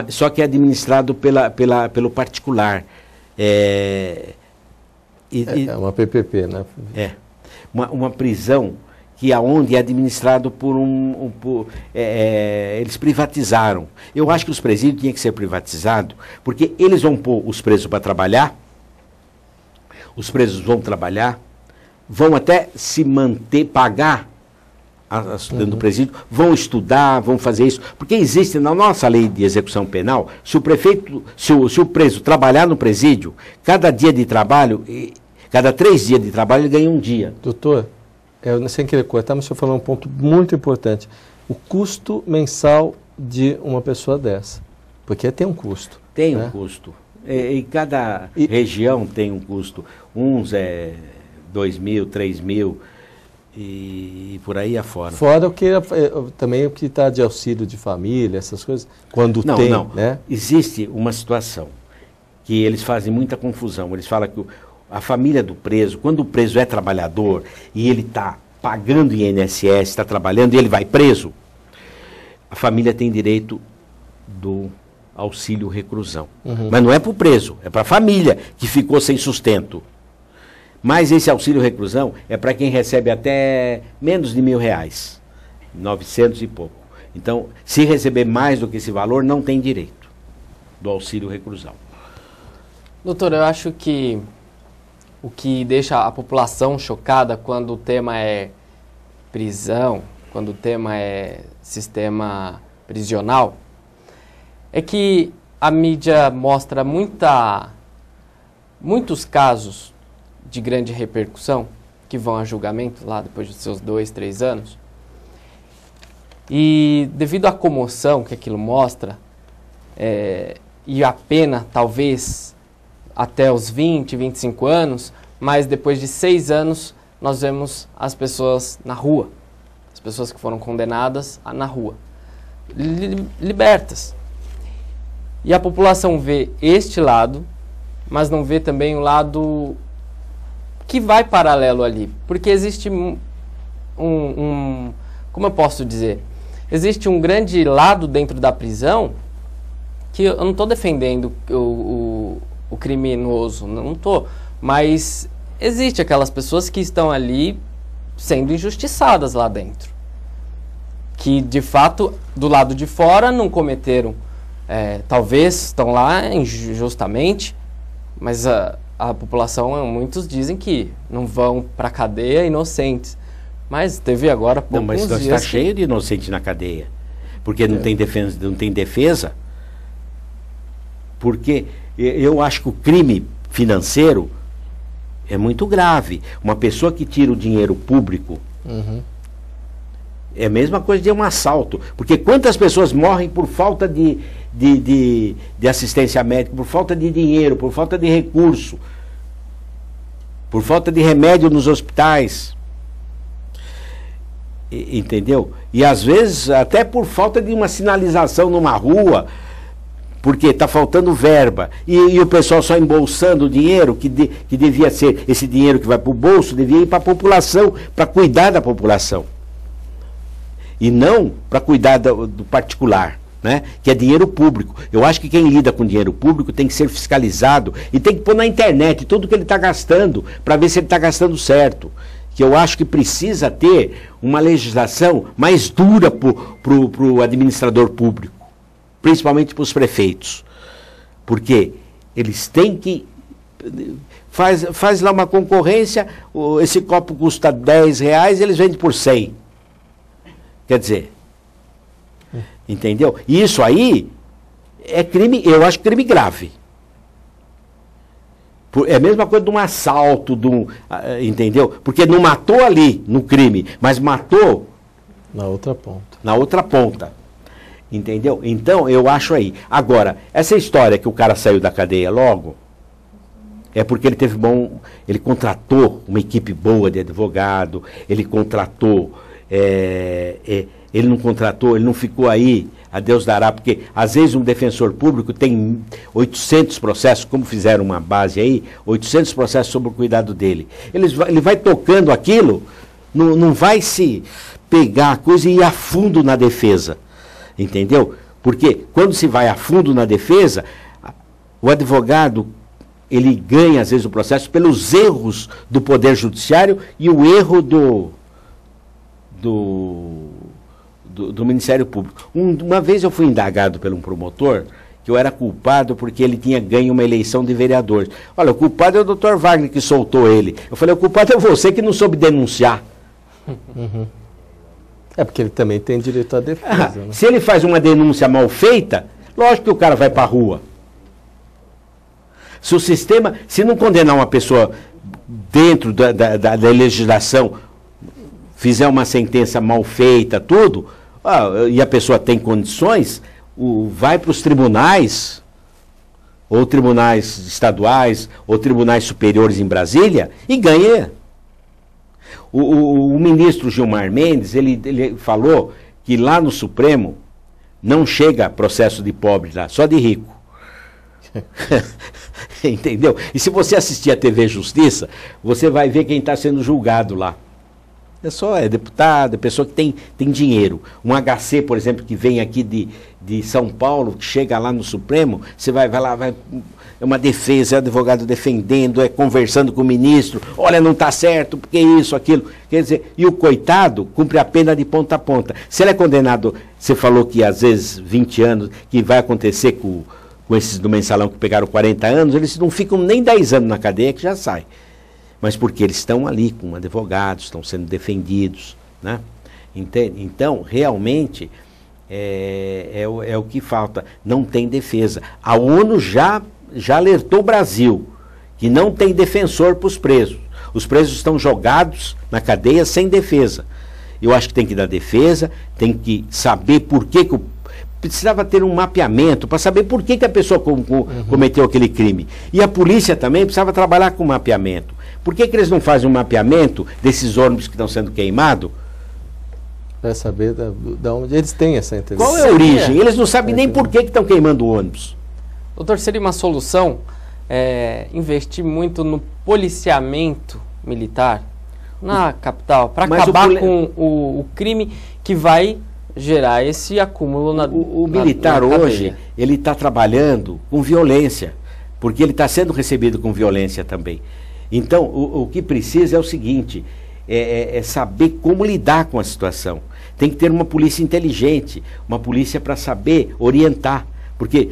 só que é administrado pelo particular. É uma PPP, né? Uma prisão que aonde é administrado por eles privatizaram. Eu acho que os presídios tinham que ser privatizados, porque eles vão pôr os presos para trabalhar, os presos vão trabalhar, vão até se manter, pagar dentro do presídio, vão estudar, vão fazer isso, porque existe na nossa lei de execução penal, se o preso trabalhar no presídio, cada dia de trabalho, cada 3 dias de trabalho, ele ganha um dia. Doutor, sem querer cortar, mas o senhor falou um ponto muito importante, o custo mensal de uma pessoa dessa, porque tem um custo. Tem um custo, e cada região tem um custo, uns é 2.000, 3.000, e por aí afora. Fora também o que está de auxílio de família, essas coisas, quando tem, né? Existe uma situação que eles fazem muita confusão. Eles falam que a família do preso, quando o preso é trabalhador e ele está pagando INSS, está trabalhando e ele vai preso, a família tem direito do auxílio reclusão. Mas não é para o preso, é para a família que ficou sem sustento. Mas esse auxílio reclusão é para quem recebe até menos de R$1.000, 900 e pouco. Então, se receber mais do que esse valor, não tem direito do auxílio reclusão. Doutor, eu acho que o que deixa a população chocada quando o tema é prisão, quando o tema é sistema prisional, é que a mídia mostra muitos casos de grande repercussão, que vão a julgamento lá depois dos seus 2, 3 anos. E devido à comoção que aquilo mostra, e a pena talvez até os 20, 25 anos, mas depois de 6 anos nós vemos as pessoas na rua, as pessoas que foram condenadas na rua, libertas. E a população vê este lado, mas não vê também o lado que vai paralelo ali, porque existe como eu posso dizer, existe um grande lado dentro da prisão que eu não estou defendendo o criminoso, não estou, mas existe aquelas pessoas que estão ali sendo injustiçadas lá dentro, que de fato do lado de fora não cometeram, talvez estão lá injustamente, mas a população, muitos dizem que não vão para a cadeia inocentes. Mas teve agora poucos dias... Não, mas está cheio de inocentes na cadeia. Porque não tem defesa, não tem defesa. Porque eu acho que o crime financeiro é muito grave. Uma pessoa que tira o dinheiro público... É a mesma coisa de um assalto. Porque quantas pessoas morrem por falta de assistência médica, por falta de dinheiro, por falta de recurso, por falta de remédio nos hospitais. Entendeu? E às vezes até por falta de uma sinalização numa rua, porque está faltando verba. E o pessoal só embolsando o dinheiro, que devia ser esse dinheiro que vai para o bolso, devia ir para a população, para cuidar da população. E não para cuidar do particular, né? Que é dinheiro público. Eu acho que quem lida com dinheiro público tem que ser fiscalizado e tem que pôr na internet tudo que ele está gastando, para ver se ele está gastando certo. Que eu acho que precisa ter uma legislação mais dura para o administrador público, principalmente para os prefeitos. Porque eles têm que... Faz lá uma concorrência, esse copo custa R$10, eles vendem por 100. Quer dizer, entendeu? E isso aí é crime, eu acho crime grave. É a mesma coisa de um assalto, entendeu? Porque não matou ali no crime, mas matou na outra ponta. Na outra ponta. Entendeu? Então, eu acho aí. Agora, essa história que o cara saiu da cadeia logo, é porque ele teve ele contratou uma equipe boa de advogado, ele contratou, ele não contratou, ele não ficou aí, a Deus dará, porque às vezes um defensor público tem 800 processos, como fizeram uma base aí, 800 processos sobre o cuidado dele. Ele vai tocando aquilo, não vai se pegar a coisa e ir a fundo na defesa, entendeu? Porque quando se vai a fundo na defesa, o advogado, ele ganha às vezes o processo pelos erros do Poder Judiciário e o erro do Ministério Público. Uma vez eu fui indagado por um promotor que eu era culpado porque ele tinha ganho uma eleição de vereador. Olha, o culpado é o Dr. Wagner que soltou ele. Eu falei, o culpado é você que não soube denunciar. Uhum. É porque ele também tem direito à defesa. Né? Se ele faz uma denúncia mal feita, lógico que o cara vai para a rua. Se o sistema, se não condenar uma pessoa dentro da legislação, fizer uma sentença mal feita, tudo, e a pessoa tem condições, vai para os tribunais, ou tribunais estaduais, ou tribunais superiores em Brasília, e ganha. O ministro Gilmar Mendes, ele falou que lá no Supremo não chega processo de pobre lá, só de rico. Entendeu? E se você assistir a TV Justiça, você vai ver quem está sendo julgado lá. É deputado, é pessoa que tem dinheiro. Um HC, por exemplo, que vem aqui de São Paulo, que chega lá no Supremo, você vai lá, é uma defesa, é advogado defendendo, é conversando com o ministro, olha, não está certo, porque isso, aquilo. Quer dizer, e o coitado cumpre a pena de ponta a ponta. Se ele é condenado, você falou que às vezes 20 anos, que vai acontecer com esses do mensalão que pegaram 40 anos, eles não ficam nem 10 anos na cadeia que já sai. Mas porque eles estão ali com advogados, estão sendo defendidos, né? Então, realmente, é o que falta. Não tem defesa. A ONU já alertou o Brasil que não tem defensor para os presos. Os presos estão jogados na cadeia sem defesa. Eu acho que tem que dar defesa, tem que saber por que precisava ter um mapeamento para saber por que a pessoa cometeu aquele crime. E a polícia também precisava trabalhar com mapeamento. Por que eles não fazem um mapeamento desses ônibus que estão sendo queimados? Para saber da onde eles têm essa inteligência. Qual é a origem? Eles não sabem nem por que estão queimando o ônibus. Doutor, seria uma solução investir muito no policiamento militar na capital, para acabar com o crime que vai gerar esse acúmulo na O militar hoje, ele está trabalhando com violência, porque ele está sendo recebido com violência também. Então, o que precisa é o seguinte, é saber como lidar com a situação. Tem que ter uma polícia inteligente, uma polícia para saber orientar. Porque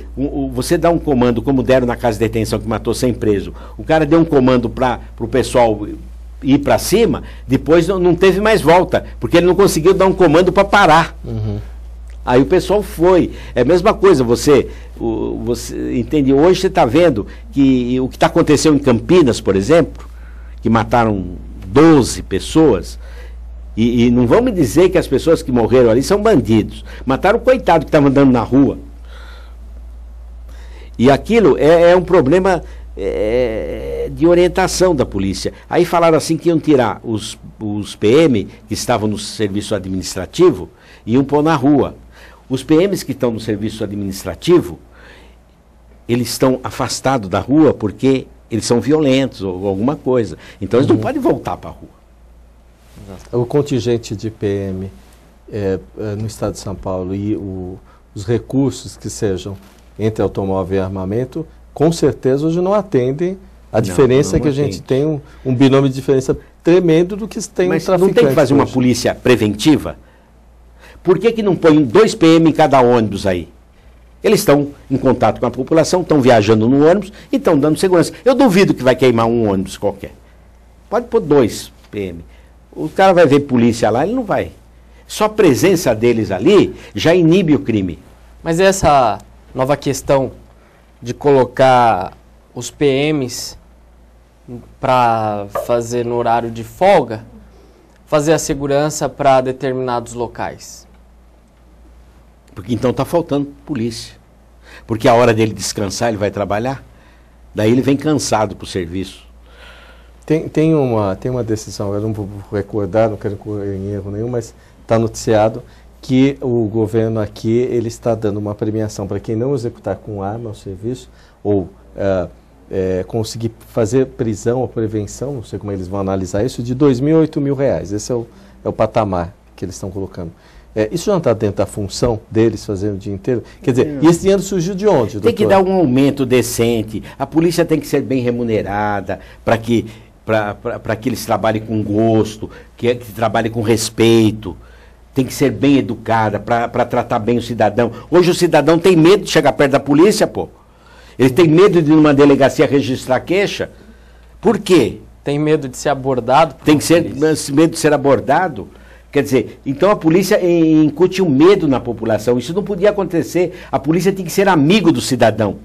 você dá um comando, como deram na casa de detenção que matou 100 presos, o cara deu um comando para o pessoal ir para cima, depois não teve mais volta, porque ele não conseguiu dar um comando para parar. Aí o pessoal foi. É a mesma coisa, você entende? Hoje você está vendo que o que está acontecendo em Campinas, por exemplo, que mataram 12 pessoas, e não vão me dizer que as pessoas que morreram ali são bandidos. Mataram o coitado que estava andando na rua. E aquilo é um problema de orientação da polícia. Aí falaram assim que iam tirar os PM que estavam no serviço administrativo e iam pôr na rua. Os PMs que estão no serviço administrativo, eles estão afastados da rua porque eles são violentos ou alguma coisa. Então eles não podem voltar para a rua. O contingente de PM no estado de São Paulo e os recursos que sejam entre automóvel e armamento, com certeza hoje não atendem a diferença que a gente tem, um binômio de diferença tremendo do que tem um traficante. Mas não tem que fazer uma polícia preventiva? Por que não põe 2 PM em cada ônibus aí? Eles estão em contato com a população, estão viajando no ônibus e estão dando segurança. Eu duvido que vai queimar um ônibus qualquer. Pode pôr 2 PM. O cara vai ver polícia lá, ele não vai. Só a presença deles ali já inibe o crime. Mas essa nova questão de colocar os PMs para fazer no horário de folga, fazer a segurança para determinados locais. Porque então está faltando polícia. Porque a hora dele descansar, ele vai trabalhar. Daí ele vem cansado para o serviço. Tem uma decisão, eu não vou recordar, não quero correr em erro nenhum, mas está noticiado que o governo aqui ele está dando uma premiação para quem não executar com arma o serviço ou conseguir fazer prisão ou prevenção, não sei como eles vão analisar isso, de R$2.000 a R$8.000. Esse é o patamar que eles estão colocando. Isso já não está dentro da função deles fazendo o dia inteiro? Quer dizer, e esse dinheiro surgiu de onde, doutor? Tem que dar um aumento decente, a polícia tem que ser bem remunerada para que eles trabalhem com gosto, que trabalhem com respeito. Tem que ser bem educada para tratar bem o cidadão. Hoje o cidadão tem medo de chegar perto da polícia, pô. Ele tem medo de ir numa delegacia registrar queixa. Por quê? Tem medo de ser abordado? Tem medo de ser abordado. Quer dizer, então a polícia incute um medo na população. Isso não podia acontecer. A polícia tem que ser amigo do cidadão.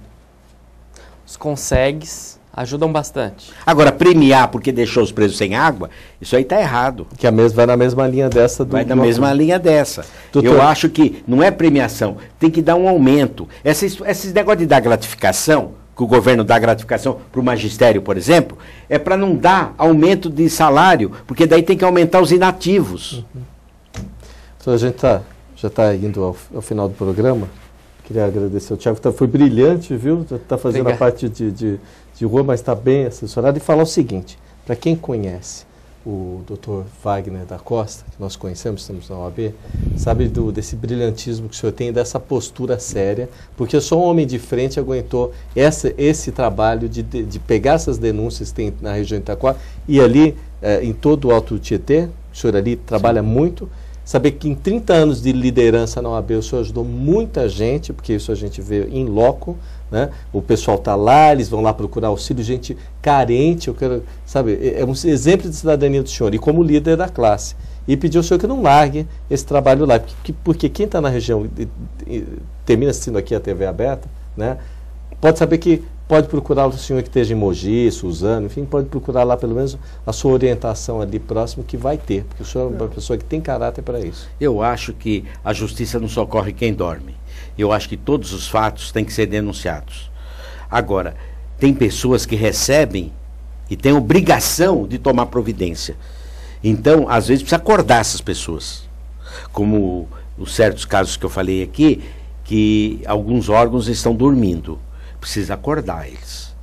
Os consegues ajudam bastante. Agora, premiar porque deixou os presos sem água, isso aí está errado. Que vai na mesma linha dessa. Vai na mesma linha dessa. Doutor, eu acho que não é premiação, tem que dar um aumento. Esses negócios de dar gratificação, que o governo dá gratificação para o magistério, por exemplo, é para não dar aumento de salário, porque daí tem que aumentar os inativos. Então a gente já está indo ao final do programa. Queria agradecer ao Thiago, foi brilhante, viu? Está fazendo a parte de rua, mas está bem assessorado. E falar o seguinte, para quem conhece o Dr. Wagner da Costa, que nós conhecemos, estamos na OAB, sabe desse brilhantismo que o senhor tem, dessa postura séria, porque só um homem de frente aguentou esse trabalho de pegar essas denúncias que tem na região de Itaquá e ali, em todo o Alto Tietê, o senhor ali trabalha muito. Saber que em 30 anos de liderança na OAB o senhor ajudou muita gente, porque isso a gente vê em loco, né? O pessoal está lá, eles vão lá procurar auxílio, gente carente, eu quero, sabe, é um exemplo de cidadania do senhor, e como líder da classe. E pedir ao senhor que não largue esse trabalho lá, porque quem está na região e termina assistindo aqui a TV aberta, né? Pode saber que pode procurar o senhor que esteja em Mogi, Suzano, enfim, pode procurar lá pelo menos a sua orientação ali próximo que vai ter, porque o senhor é uma pessoa que tem caráter para isso. Eu acho que a justiça não socorre quem dorme. Eu acho que todos os fatos têm que ser denunciados. Agora, tem pessoas que recebem e tem obrigação de tomar providência. Então, às vezes, precisa acordar essas pessoas. Como nos certos casos que eu falei aqui, que alguns órgãos estão dormindo. Precisa acordar eles.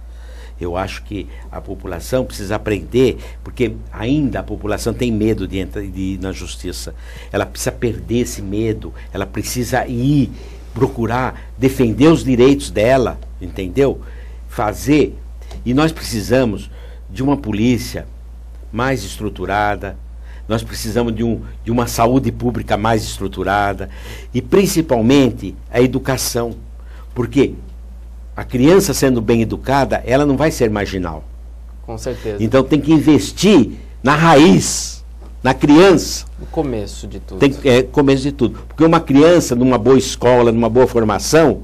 Eu acho que a população precisa aprender, porque ainda a população tem medo de ir na justiça. Ela precisa perder esse medo, ela precisa ir procurar defender os direitos dela, entendeu? Fazer. E nós precisamos de uma polícia mais estruturada, nós precisamos de uma saúde pública mais estruturada e principalmente a educação, porque a criança sendo bem educada, ela não vai ser marginal. Com certeza. Então tem que investir na raiz, na criança. No começo de tudo. Começo de tudo. Porque uma criança, numa boa escola, numa boa formação,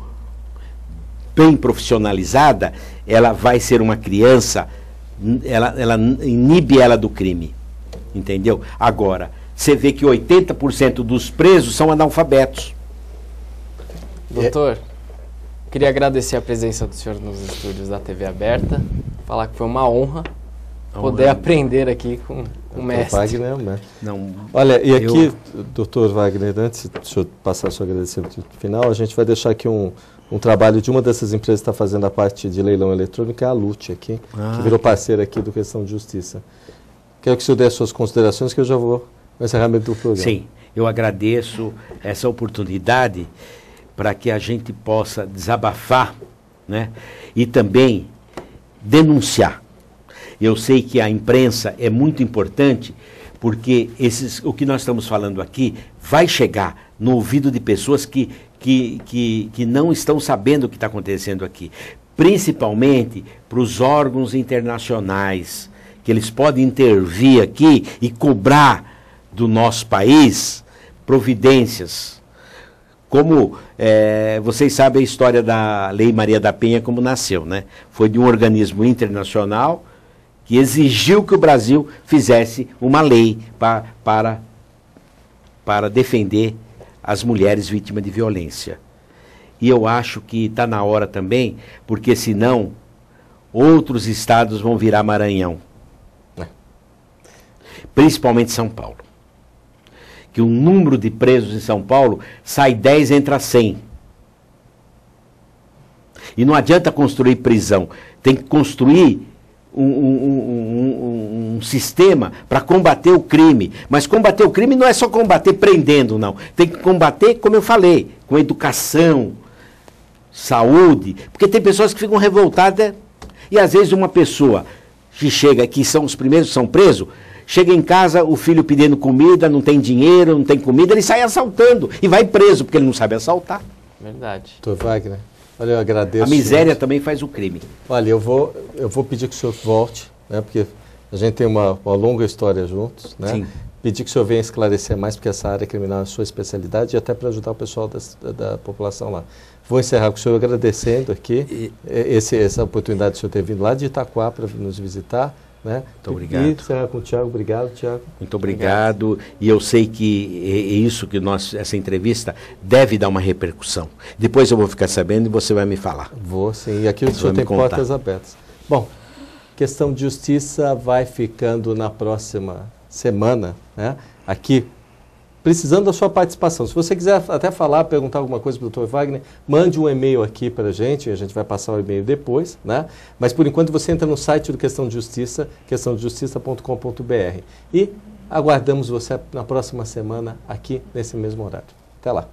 bem profissionalizada, ela vai ser uma criança, ela inibe ela do crime. Entendeu? Agora, você vê que 80% dos presos são analfabetos. Doutor, queria agradecer a presença do senhor nos estúdios da TV Aberta, falar que foi uma honra poder aprender aqui com o mestre. Wagner, né? Não, olha, e aqui, doutor Wagner, antes de eu passar o seu agradecimento final, a gente vai deixar aqui um trabalho de uma dessas empresas que está fazendo a parte de leilão eletrônico, é a Lute aqui, que virou parceira aqui do Questão de Justiça. Quero que o senhor dê as suas considerações, que eu já vou no encerramento do programa. Sim, eu agradeço essa oportunidade para que a gente possa desabafar, né? E também denunciar. Eu sei que a imprensa é muito importante, porque o que nós estamos falando aqui vai chegar no ouvido de pessoas que não estão sabendo o que está acontecendo aqui. Principalmente para os órgãos internacionais, que eles podem intervir aqui e cobrar do nosso país providências. Como vocês sabem a história da Lei Maria da Penha, como nasceu, né? Foi de um organismo internacional que exigiu que o Brasil fizesse uma lei para defender as mulheres vítimas de violência. E eu acho que está na hora também, porque senão outros estados vão virar Maranhão. Principalmente São Paulo. Que o número de presos em São Paulo sai 10, entra 100. E não adianta construir prisão. Tem que construir um sistema para combater o crime. Mas combater o crime não é só combater prendendo, não. Tem que combater, como eu falei, com educação, saúde. Porque tem pessoas que ficam revoltadas. E às vezes uma pessoa que chega, que são os primeiros que são presos, chega em casa, o filho pedindo comida, não tem dinheiro, não tem comida, ele sai assaltando e vai preso, porque ele não sabe assaltar. Verdade. Doutor Wagner, olha, eu agradeço. A miséria também faz o crime. Olha, eu vou pedir que o senhor volte, né, porque a gente tem uma longa história juntos, né? Sim. Pedir que o senhor venha esclarecer mais, porque essa área criminal é a sua especialidade, e até para ajudar o pessoal da população lá. Vou encerrar com o senhor agradecendo aqui essa oportunidade de o senhor ter vindo lá de Itaquá para nos visitar. Né? Muito obrigado. E encerrar com o Tiago. Obrigado, Tiago. Muito obrigado. E eu sei que é isso que essa entrevista deve dar uma repercussão. Depois eu vou ficar sabendo e você vai me falar. Vou, sim. E aqui o senhor tem portas abertas. Bom, Questão de Justiça vai ficando na próxima semana, né? Aqui, precisando da sua participação. Se você quiser até falar, perguntar alguma coisa para o Dr. Wagner, mande um e-mail aqui para a gente vai passar o e-mail depois, né? Mas por enquanto você entra no site do Questão de Justiça, questãodejustiça.com.br. E aguardamos você na próxima semana aqui nesse mesmo horário. Até lá.